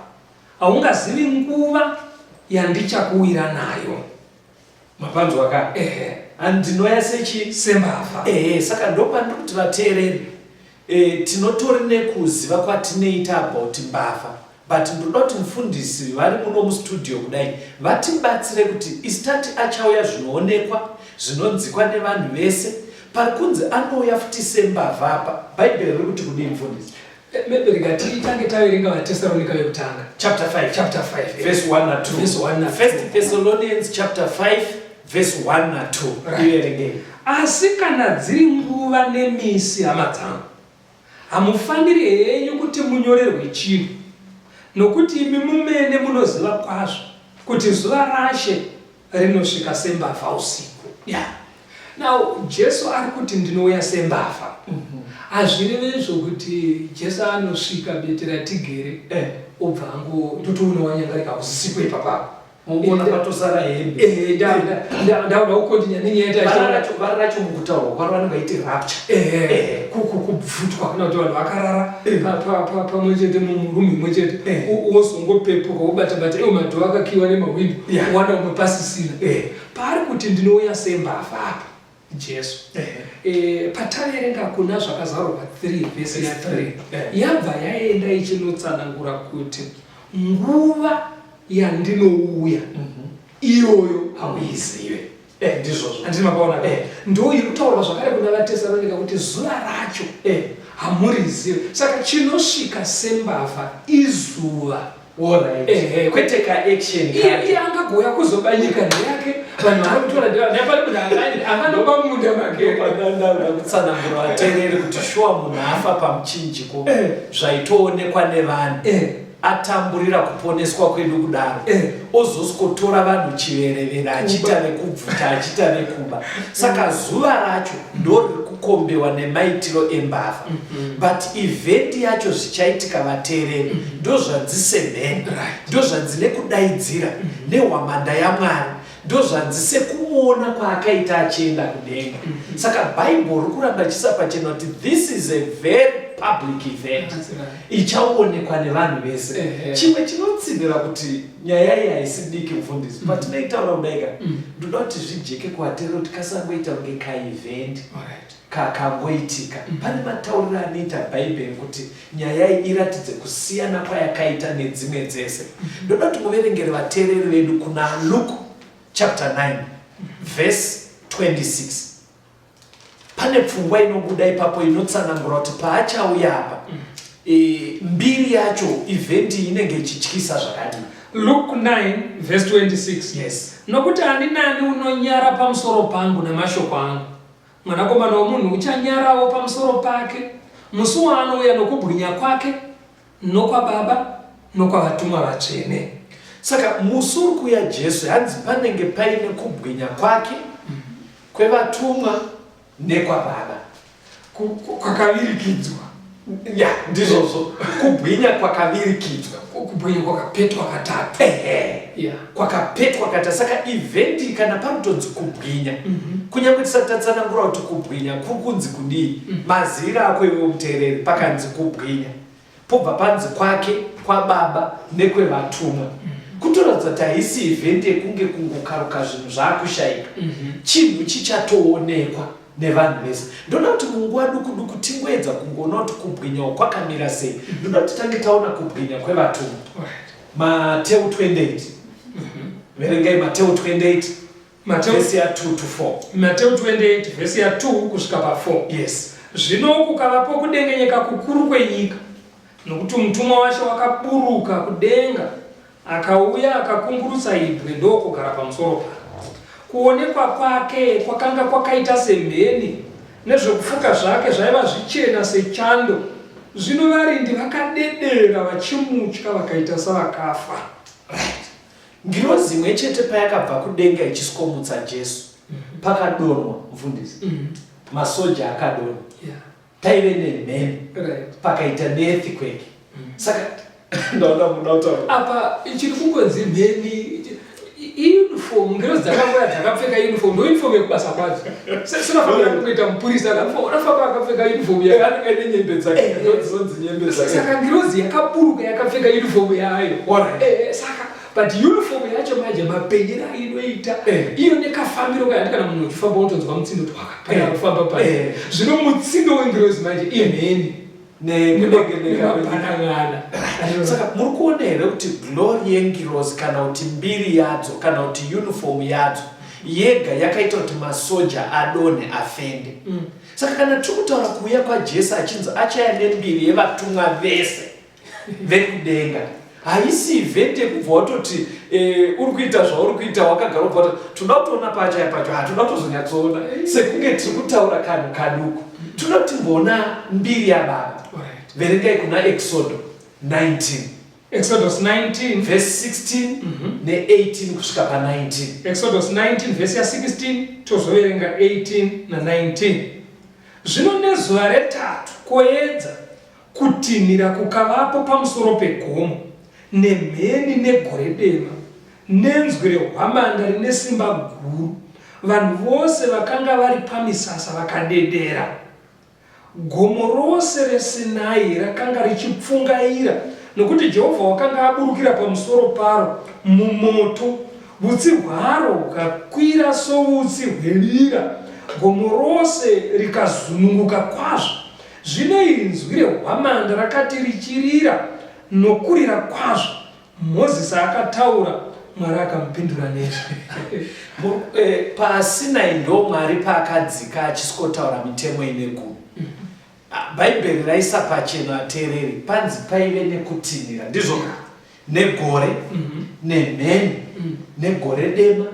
haungazivi nguva yandichakuwira nayo. Mapanzwa ka? Andinoya sechi sembavha. Saka ndopandiri kuti vateereri tinotori nekuziva kwatinoita about mbavha. But ndoda kuti mufundisi vari muno mustudio kudai vatibatsire kuti isitati achauya zvinoonekwa zvinonzikwa nevanhu vese, pari kunzi anouya futi sembavha apa. Bhaibheri riri kuti kudini mufundisi? Maybe titange taverenga vaTesalonika vekutanga chapter 5 verse 1 na 2. First Thessalonians chapter 5 verse 1 na 2. Iverengei. Asi kana dziri nguva nemisi, hama dzangu, hamufaniri henyu kuti munyorerwe chinhu, nokuti imi mumene munoziva kwazvo kuti zuva rashe rinosvika sembavha usiku. Now Jesu ari kuti ndinouya sembavha. Hazvirevi zvokuti Jesu anosvika bete ratigere obva ndotoona wanyangarika usiku ipapapo. Mungona patosara hembe. Ndauda kukontinya nenyaya vara racho mukutaurwa kwaro vanenge vaiti rapture. Kubvutwa kana kuti vanhu vakarara pamwe chete murumu imwe chete, wozongopepuka wobata-bata madhoo akakiwa nemahwindo, wana umwe pasisina. Pari kuti ndinouya sembavha apa Jesu. Pataverenga kuna Zvakazarwa 3 vhesi ya 3, yabva yaenda ichinotsanangura kuti nguva yandinouya iyoyo hauizive. Ndizvozvo handiti makaona ndo iri kutaurwa zvakare kuna vaTesalonika kuti zuva racho hamurizive. Saka chinosvika sembavha izuva. kwete ka action iye angagoya kuzoba nyika ndeyake, vanhu vanotora nepari munhu anganoba munda make. Pananda kutsanangura vateereri kuti shuwa munhu afa pamuchinjiko zvaitoonekwa nevanhu atamburira kuponeswa kwedu kudaro ozosikotora vanhu chiverevera achita vekubvuta achita vekuba saka zuva racho ndoriri kukombewa nemaitiro embavha but event yacho zvichaitika vateereri ndozvanzisemheni ndozvanzine kudaidzira nehwamanda yaMwari ndozvanzise kumuona kwaakaita achienda kudenga saka bhaibheri riri kuramba chisapachena kuti this is a very public event ichaonekwa nevanhu vese chimwe chinotsimbira kuti nyaya iyi haisi diki mufundisi patinoitaura kudaika ndoda kuti zvijeke kuvateereri kuti kasangoita kunge kaevent kakangoitika pane matauriro anoita bhaibheri kuti nyaya iyi iratidze kusiyana kwayakaita nedzimwe dzese ndoda kuti muverengere vateereri vedu kuna Luke chapter 9 verse 26 pane pfungwa inobuda ipapo inotsanangura kuti paachauya apa mbiri yacho event inenge ichityisa zvakadii. Luke 9 verse 26 yes. Nokuti ani nani unonyara pamusoro pangu namashoko angu mwanakomana womunhu uchanyarawo pamusoro pake musi waanouya nokubwinya kwake nokwababa nokwavatumwa vatsvene. Saka musi uri kuuya Jesu hanzi panenge paine kubwinya kwake kwevatumwa nekwababa kwakavirikidzwa ndizvozvo kubwinya kwakavirikidzwa kubwinya kwakapetwa katatu kwakapetwa katatu saka eventi kana panotonzi kubwinya kunyange tisati tatsanangura kuti kubwinya kunzi kudii mazira ako iwe muteereri pakanzi kubwinya pobva panzi kwake kwababa nekwevatumwa kutoratidza kuti haisi eventi yekunge kungokaruka zvinhu zvaakushaika chinhu chichatoonekwa nevanhu vese. Ndoda kuti munguva duku duku tingoedza kungoona kuti kubwinya kwakamira sei. Ndoda kuti tange taona kubwinya kwevatumwa. Mateo 28 verengai Mateo 28 verse ya 2 to 4. Mateo 28 verse ya 2 kusvika pa4. Yes. Zvino kukavapo kudengenyeka kukuru kwenyika nokuti mutumwa wacho wakaburuka kudenga akauya akakungurutsa ibwe ndokugara pamusoro pake. Kuonekwa kwake kwakanga kwakaita semheni nezvekufuka zvake zvaiva zvichena sechando. Zvino varindi vakadedera vachimutya vakaita savakafa. Ngirozi imwe chete payakabva kudenga ichiskomutsa Jesu pakadonwa mufundisi masoja akadonwa paive nemheni pakaita neearthquake. Saka ndaona munautaura apa ichiri kungonzi mheni uniform ngirozi dzakangoya dzakapfeka uniform ndo uniform yekubasa kwadzo sinofanira kuita mupurisa akafamba akapfeka uniform yakanenge nenyembe dzake ndozonzi nyembe dzake saka ngirozi yakaburuka yakapfeka uniform yayo saka but uniform yacho manje mapenyera inoita iyo nekafambiro kaya kana munhu uchifamba unotonzwa mutsindo kuti wakapera kufamba pale zvino mutsindo wengirozi manje imheni nepanangana. Saka muri kuona here kuti glory yengirozi kana kuti mbiri yadzo kana kuti uniform yadzo yega yakaita kuti masoja adone afende. Saka kana tiri kutaura kuuya kwaJesu achinzi achaya nembiri yevatumwa vese vekudenga haisi event yekubva watoti uri kuita zvauri kuita wakagara ubva tinoda kutoona pachaya pacho hatinoda kutozonyatsoona sekunge tiri kutaura kanhu kaduku tinoda kuti mbona mbiri yababa. Verengai kuna Exodus 19 verse 16 ne18 kusvika pa19. Exodus 19 verse ya 16 tozoverenga 18 na 19. Zvino nezuva retatu kuedza kutinhira kukavapo pamusoro pegomo nemheni negore dema nenzwi rehwamanda rine simba guru vanhu vose vakanga vari pamisasa vakadedera. Gomo rose reSinai rakanga richipfungaira nokuti Jehovha wakanga aburukira pamusoro paro mumoto utsi hwaro hukakwira soutsi hwerira gomo rose rikazununguka kwazvo. Zvino inzwi rehwamanda rakati richirira nokurira kwazvo Mozisi akataura Mwari akamupindura nezvo. PaSinai ndo Mwari paakadzika achisikotaura mitemo ine gumi. Bhaibheri raisa pachena ateereri panzi paive nekutinhira ndizvo negore nemheni negore dema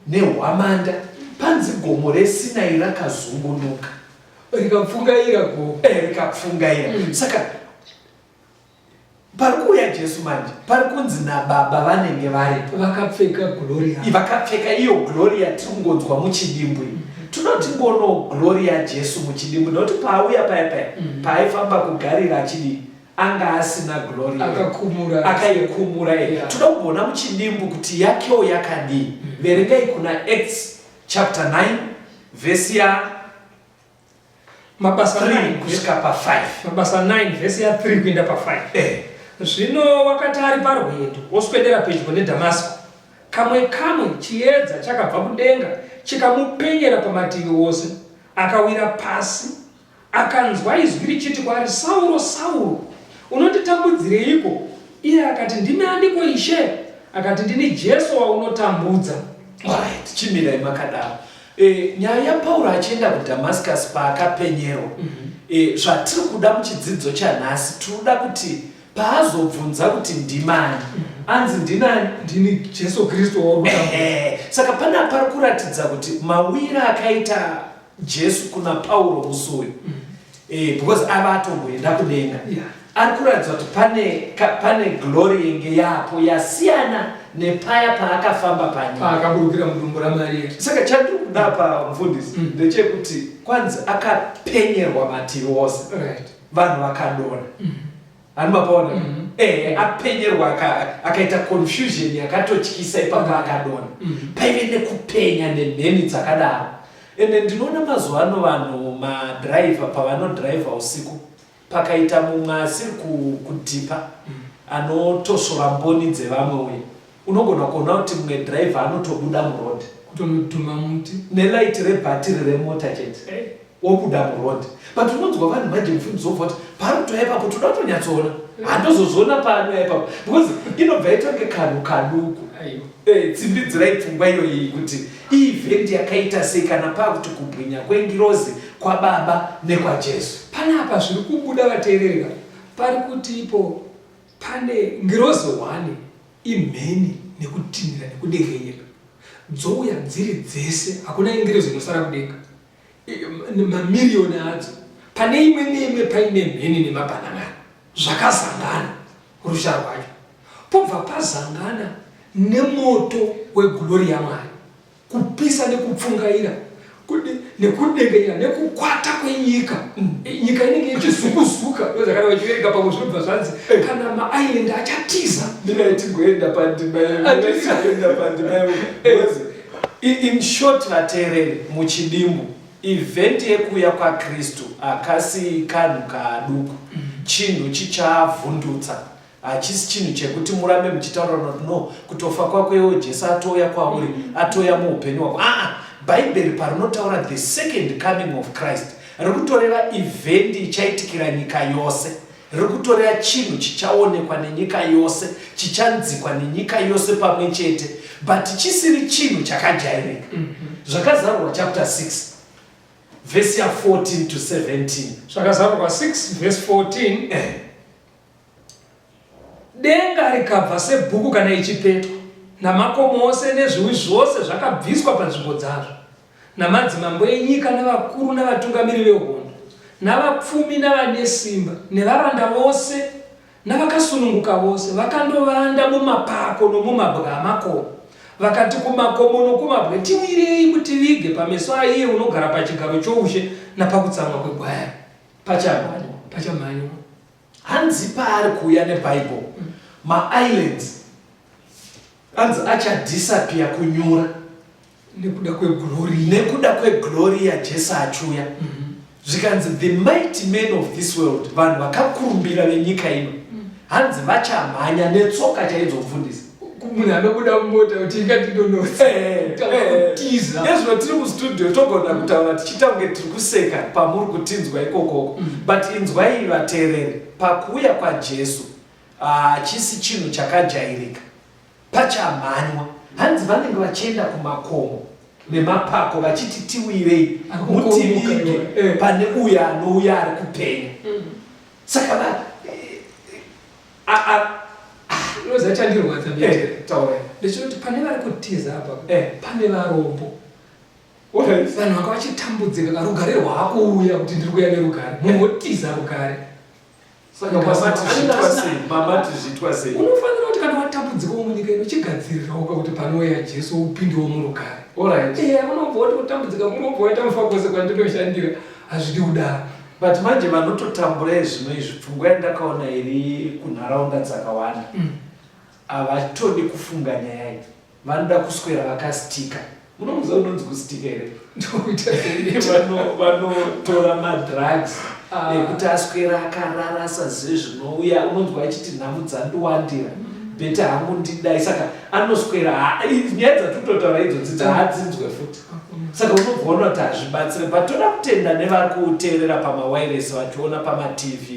nehwamanda panzi gomo reSinai rakazungunuka rikapfungaira gomo rikapfungaira. Saka pari pauya Jesu manje pari kunzi naBaba vanenge varipo vakapfeka glory vakapfeka iyo glory yatiri kungonzwa muchidimbwi. Tunoti ngono glory yaJesu muchidimbwi nokuti paauya paya paaifamba kugarira achidi anga asina glory akaikumura. Toda kuona muchidimbwi kuti yakewo yakadii. Verengai kuna Acts chapter 9 verse ya Mabasa 9 kusvika pa5. Mabasa 9 verse ya 3 kuenda pa5. Zvino wakati ari parwendo oswedera pedyo neDhamasiko, kamwe chiedza chakabva kudenga chikamupenyera pamativi ose. Akawira pasi akanzwa izwi richiti kwaari, Sauro, Sauro, unonditambudzireiko? Iye akati, ndimi aniko Ishe? Akati, ndini Jesu waunotambudza. Alright, chimirai makadaro. Nyaya yaPauro achienda kuDhamascus paakapenyerwa. Zvatiri kuda muchidzidzo chanhasi, tinoda kuti paazobvunza kuti ndimani, anzi ndinani? Ndini Jesu Kristu waunotambudza. Saka pana pari kuratidza kuti mawira akaita Jesu kuna Pauro musi uyu, because ava atomboenda kudenga. Ari kuratidza kuti pane glory yenge yapo yasiyana nepaya paakafamba panyika, paakaburukira mudumbu raMaria. Saka chandiri kuda pamufundisi ndechekuti kwanzi akapenyerwa mativi ose, vanhu vakadona. Animapaona? Apenyerwa akaita confusion yakatotyisa ipapa akadona. Paive nekupenya nemheni dzakadaro. Ende ndinoona mazuva ano vanhu madriver pavanodriva usiku, pakaita mumwe asiri kudhipa anotosvora mboni dzevamwe uye, unogona kuona kuti mumwe driver anotobuda muroad kutonotuma muti nelight rebhatiri remota chete obuda muroad. But unonzwa vanhu manje mufundisi wobva kuti parutoya ipapo toda kutonyatsoona, handozozviona paanoya ipapo, because inobva itonge kanhu kaduku. Tsimbidzirai pfungwa iyoyi kuti event yakaita sei kana pakuti kubwinya kwengirozi kwaBaba nekwaJesu. Panapa zviri kubuda vateereri, pari kuti ipo pane ngirozi 1 imheni nekutinhira nekudengenyeka dzouya dziri dzese, hakuna ngirozi inosara kudenga, mamiriyoni adzo. Pane imwe neimwe paine mheni nemabhanan'ana zvakazangana rusha rwacho, pobva pazangana nemoto weglory yaMwari, kupisa nekupfungaira nekudengenyera nekukwata kwenyika. Nyika inenge ichizukuzuka, ndozvakati vachiverenga pamwe zvinobva zvanzi kana maisland achatiza. Ndingaitigoenda pandima in short, vateereri muchidimbu, event yekuuya kwaKristu akasi kanhu kaduku, chinhu chichavhundutsa. Hachisi chinhu chekuti murambe muchitaura kuti no, kutofa kwakwewo Jesu atouya kwauri, atouya muupenyu hwako. Bhaibheri parinotaura the second coming of Christ riri kutoreva event ichaitikira nyika yose, riri kutoreva chinhu chichaonekwa nenyika yose, chichanzikwa nenyika yose pamwe chete, but chisiri chinhu chakajairika. Zvakazarurwa chapter 6 verse ya 14 to 17. Zvakazarurwa 6 verse 14. Denga rikabva sebhuku kana ichipetwa, namakomo ose nezviwi zvose zvakabviswa panzvimbo dzazvo, namadzimambo enyika navakuru navatungamiri vehondo navapfumi navane simba nevaranda vose navakasununguka vose vakandovanda mumapako nomumabwe amakomo. Vakati kumakomo nokumabwe, tiwirei kuti vige pameso aiye unogara pachigaro choushe napakutsamwa kwegwayana. Pachamhanywa. Hanzi paari kuuya neBhaibheri, maislands hanzi achadisappear kunyura nekuda kweglory yaJesu achiuya. Zvikanzi the mighty men of this world, vanhu vakakurumbira venyika ino, hanzi vachamhanya netsoka chaidzo mufundisi. Munhu anobuda mumota kuti ingatidonotsa tiza. Nezvino tiri mustudio togona kutaura tichita kunge tiri kuseka pamuri kutinzwa ikokoko, but inzwai vateereri, pakuuya kwaJesu hachisi chinhu chakajairika, pachamhanywa. Hanzi vanenge vachienda kumakomo nemapako vachiti tiwirei mutivige pane uya anouya ari kupenya. Saka chandindirwadza ndechoti pane vari kutiza apa, pane varombo, vanhu vanga vachitambudzika, rugare rwakuuya kuti ndiri kuuya nerugare, mungotiza rugare. Saka mamati zvitwa sei. Unofanira kuti kana watambudzika munyika inochigadzirira kuti panouya Jesu upindiwo murugare. Alright. Unobva kuti utambudzika unobva waita mufa kwose kwanditoshandira hazvidi kudaro. But manje vanototambura zvino izvi pfungwa yandakaona iri kunharaunda dzakawanda. Havatodi kufunga nyaya iyi. Vanoda kuswera vakasitika. Munomuziva unonzi kustika here? Vanotora madrugs ekuti aswera akararasa zvezvinouya unonzwa achiti nhamu dzandiwandira bheta hangu ndidai saka anoswera nyaya dzatototaura idzodzi haadzinzwe futi saka unobvaona kuti hazvibatsire but toda kutenda nevari kuteerera pamawiresi vachiona pamatv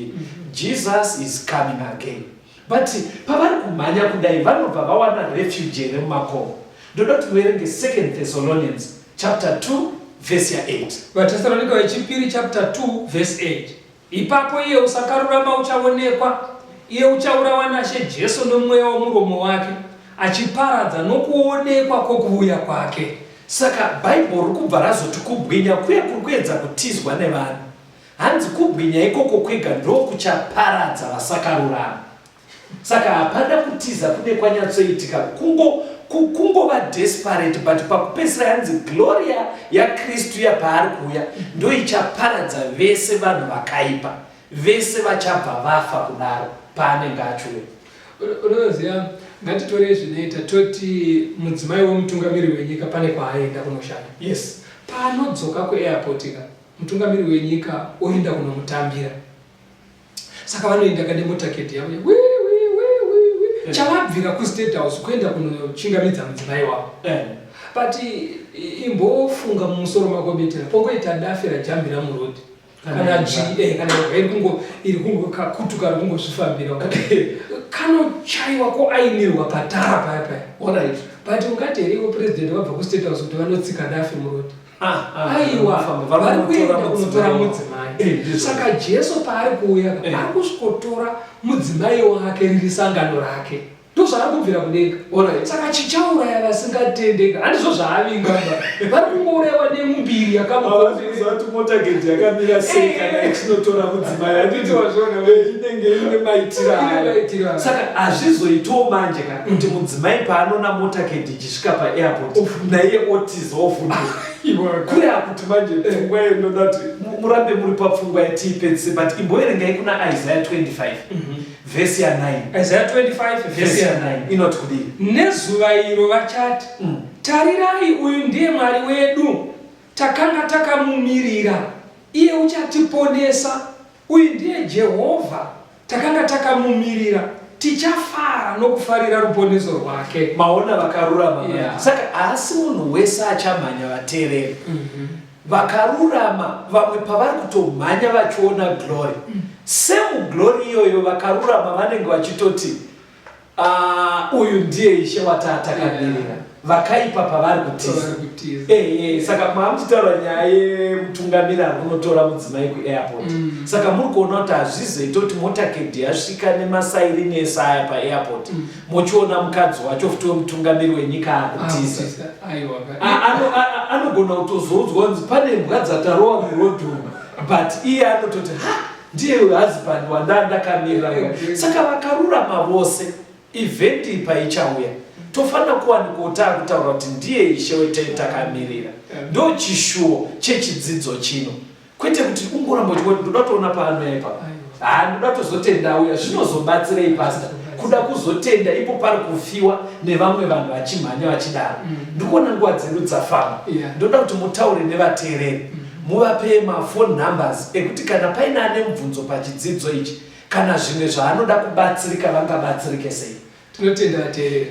Jesus is coming again but pavari kumhanya kudai vanobva vawana refuge remumakomo ndoda kuti muverenge 2 Thessalonians chapter 2 verse 8. Vatesalonika vechipiri chapter 2 verse 8. Ipapo iye usakarurama uchaonekwa, iye uchaurawa naShe Jesu nomweya womuromo wake, achiparadza nokuonekwa kwokuuya kwake. Saka Bible rikubva razoti kubwinya kuye kurikuedza kutizwa nevanhu. Hanzi kubwinya ikoko kwega ndokuchaparadza vasakarurama. Saka hapana kutiza kune kwanyatsoitika kungova desperate but pakupedzisira hanzi gloria yaKristu yapaari kuuya ndo ichaparadza vese vanhu vakaipa vese vachabva vafa kudaro paanenge achiuya. Unoziva ngatitore zvinoita toti mudzimai womutungamiri wenyika pane kwaaenda kunoshanda. Yes. Paanodzoka kuairport mutungamiri wenyika oenda kunomutambira. Saka vanoenda kademotaketi yavo chavabvira kuState House kuenda kunochingamidza mudzimai wavo. But imbofunga mumusoro mako betera pongoita dafi rajambira murodhi kana iri kungokakutuka iri kungozvifambira kanochaiwa koainirwa patara paya. Alright. But ungati heriwo president wabva kuState House kuti vanotsika dafi murodhi. Aiwa vari kuenda kunotora mudzimai. Saka Jesu paari kuuya ari kusvotora mudzimai wake riri sangano rake. Ndozvaari kubvira kudenga. Saka chichauraya vasingatendeka handizvo zvaavinga vari kungourayiwa nemumbiri yakamuzati motageti yakamira sei kana ichinotora mudzimai inenge ine maitiro ayo. Saka hazvizoitiwo manje kana kuti mudzimai paanona motageti ichisvika paairport naiye otiza ofundira kure akuti manje pfungwa inoda kuti murambe muri papfungwa yatiipedzise but imboerengai kuna Isaiah 25 verse ya 9. Isaiah 25 verse ya 9 inoti kudii? Nezuva iro vachati tarirai uyu ndiye Mwari wedu takanga takamumirira iye uchatiponesa uyu ndiye Jehovha takanga takamumirira tichafara nokufarira ruponeso rwake. Maona vakarurama. Saka asi munhu wese achamhanya vateereri vakarurama vamwe pavari kutomhanya vachiona glory same glory iyoyo vakarurama vanenge vachitoti uyu ndiye Ishe wataatakamira vakaipa pavari kutiza. Saka maamuchitaura nyaya yemutungamiri ari kunotora mudzimai kuairport. Saka muri kuona kuti hazvizoita kuti motakedi yasvika nemasairini ese aya paairport muchiona mukadzi wacho futi wemutungamiri wenyika akutiza. Anogona kutozoudzwa kunzi pane mbwa dzatarowa murodhi but iye anototi ndiye husband wandandakamirira. Saka vakarurama vose event paichauya tofanira kuwanikota kutaura kuti ndiye Ishe wetakamirira ndo chishuwo chechidzidzo chino kwete kuti ungoramba uchiti ndoda kuona paanoipa ndoda kuzotenda auya zvinozobatsirei pastor kuda kuzotenda ipo pari kufiwa nevamwe vanhu vachimhanya vachidaro ndikuona nguva dzedu dzafamba ndoda kuti mutaure nevateereri muvape mafoni numbers ekuti kana paine ane mubvunzo pachidzidzo ichi kana zvimwe zvaanoda kubatsirika vangabatsirike sei. Tinotenda vateereri.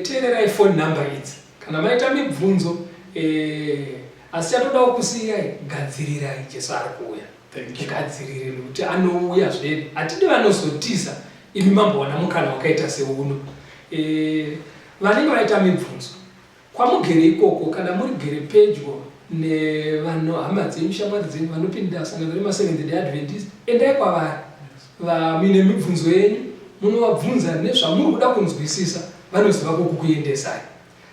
Teererai phone number idzi kana maita mibvunzo asi chatodawo kusiyai gadzirirai Jesu ari kuuya. Gadzirire nokuti anouya zvedu hatidi vanozotisa imi mambowana mukana wakaita seuno. Vanenge vaita mibvunzo kwamugere ikoko kana murigere pedyo hama dzenyu shamwari dzenyu vanopinda sangano rema7th Day Adventist endai kwavari vamine mibvunzo yenyu munovabvunza nezvamuri kuda kunzwisisa vanoziva kukuendesai.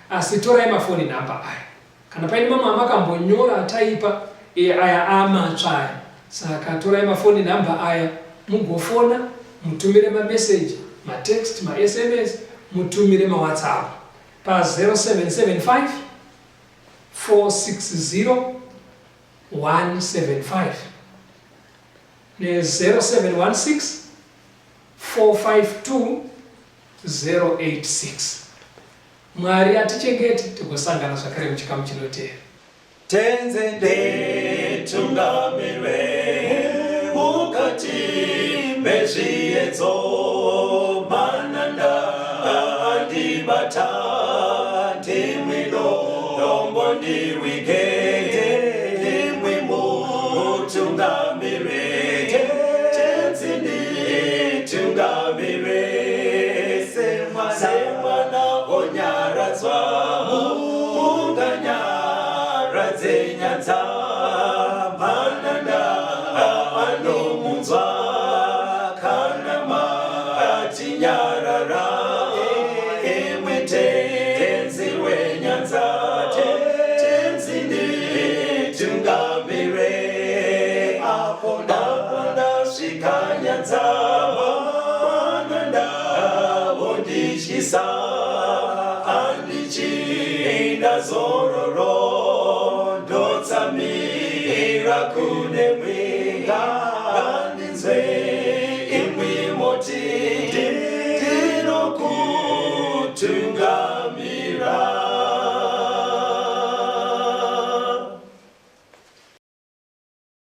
Asi torai mafoni namba aya kana paine mamwe amakambonyora ataipa aya amatsvaya. Saka torai mafoni namba aya mugofona, mutumire message, text, SMS, mutumire WhatsApp pa 0775 460 175 ne 0716 452 086. Mwari atichengete tikosangana zvakare muchikamu chinotevera. Tenzende tungamirwe mukati mezviedzo mananda andibata ndimwino dombo ndiwike ndimwimo tungamirwe tenzende tungamirwe semwana onyaradzwa zenyanza mananda anomunzwa kana matinyarara emwete tenzi wenyanza tenzini tungamire apo ndasvika nyanza mananda vondishisa andichienda zororo Mira kune mwinga Andinzwe imwi moti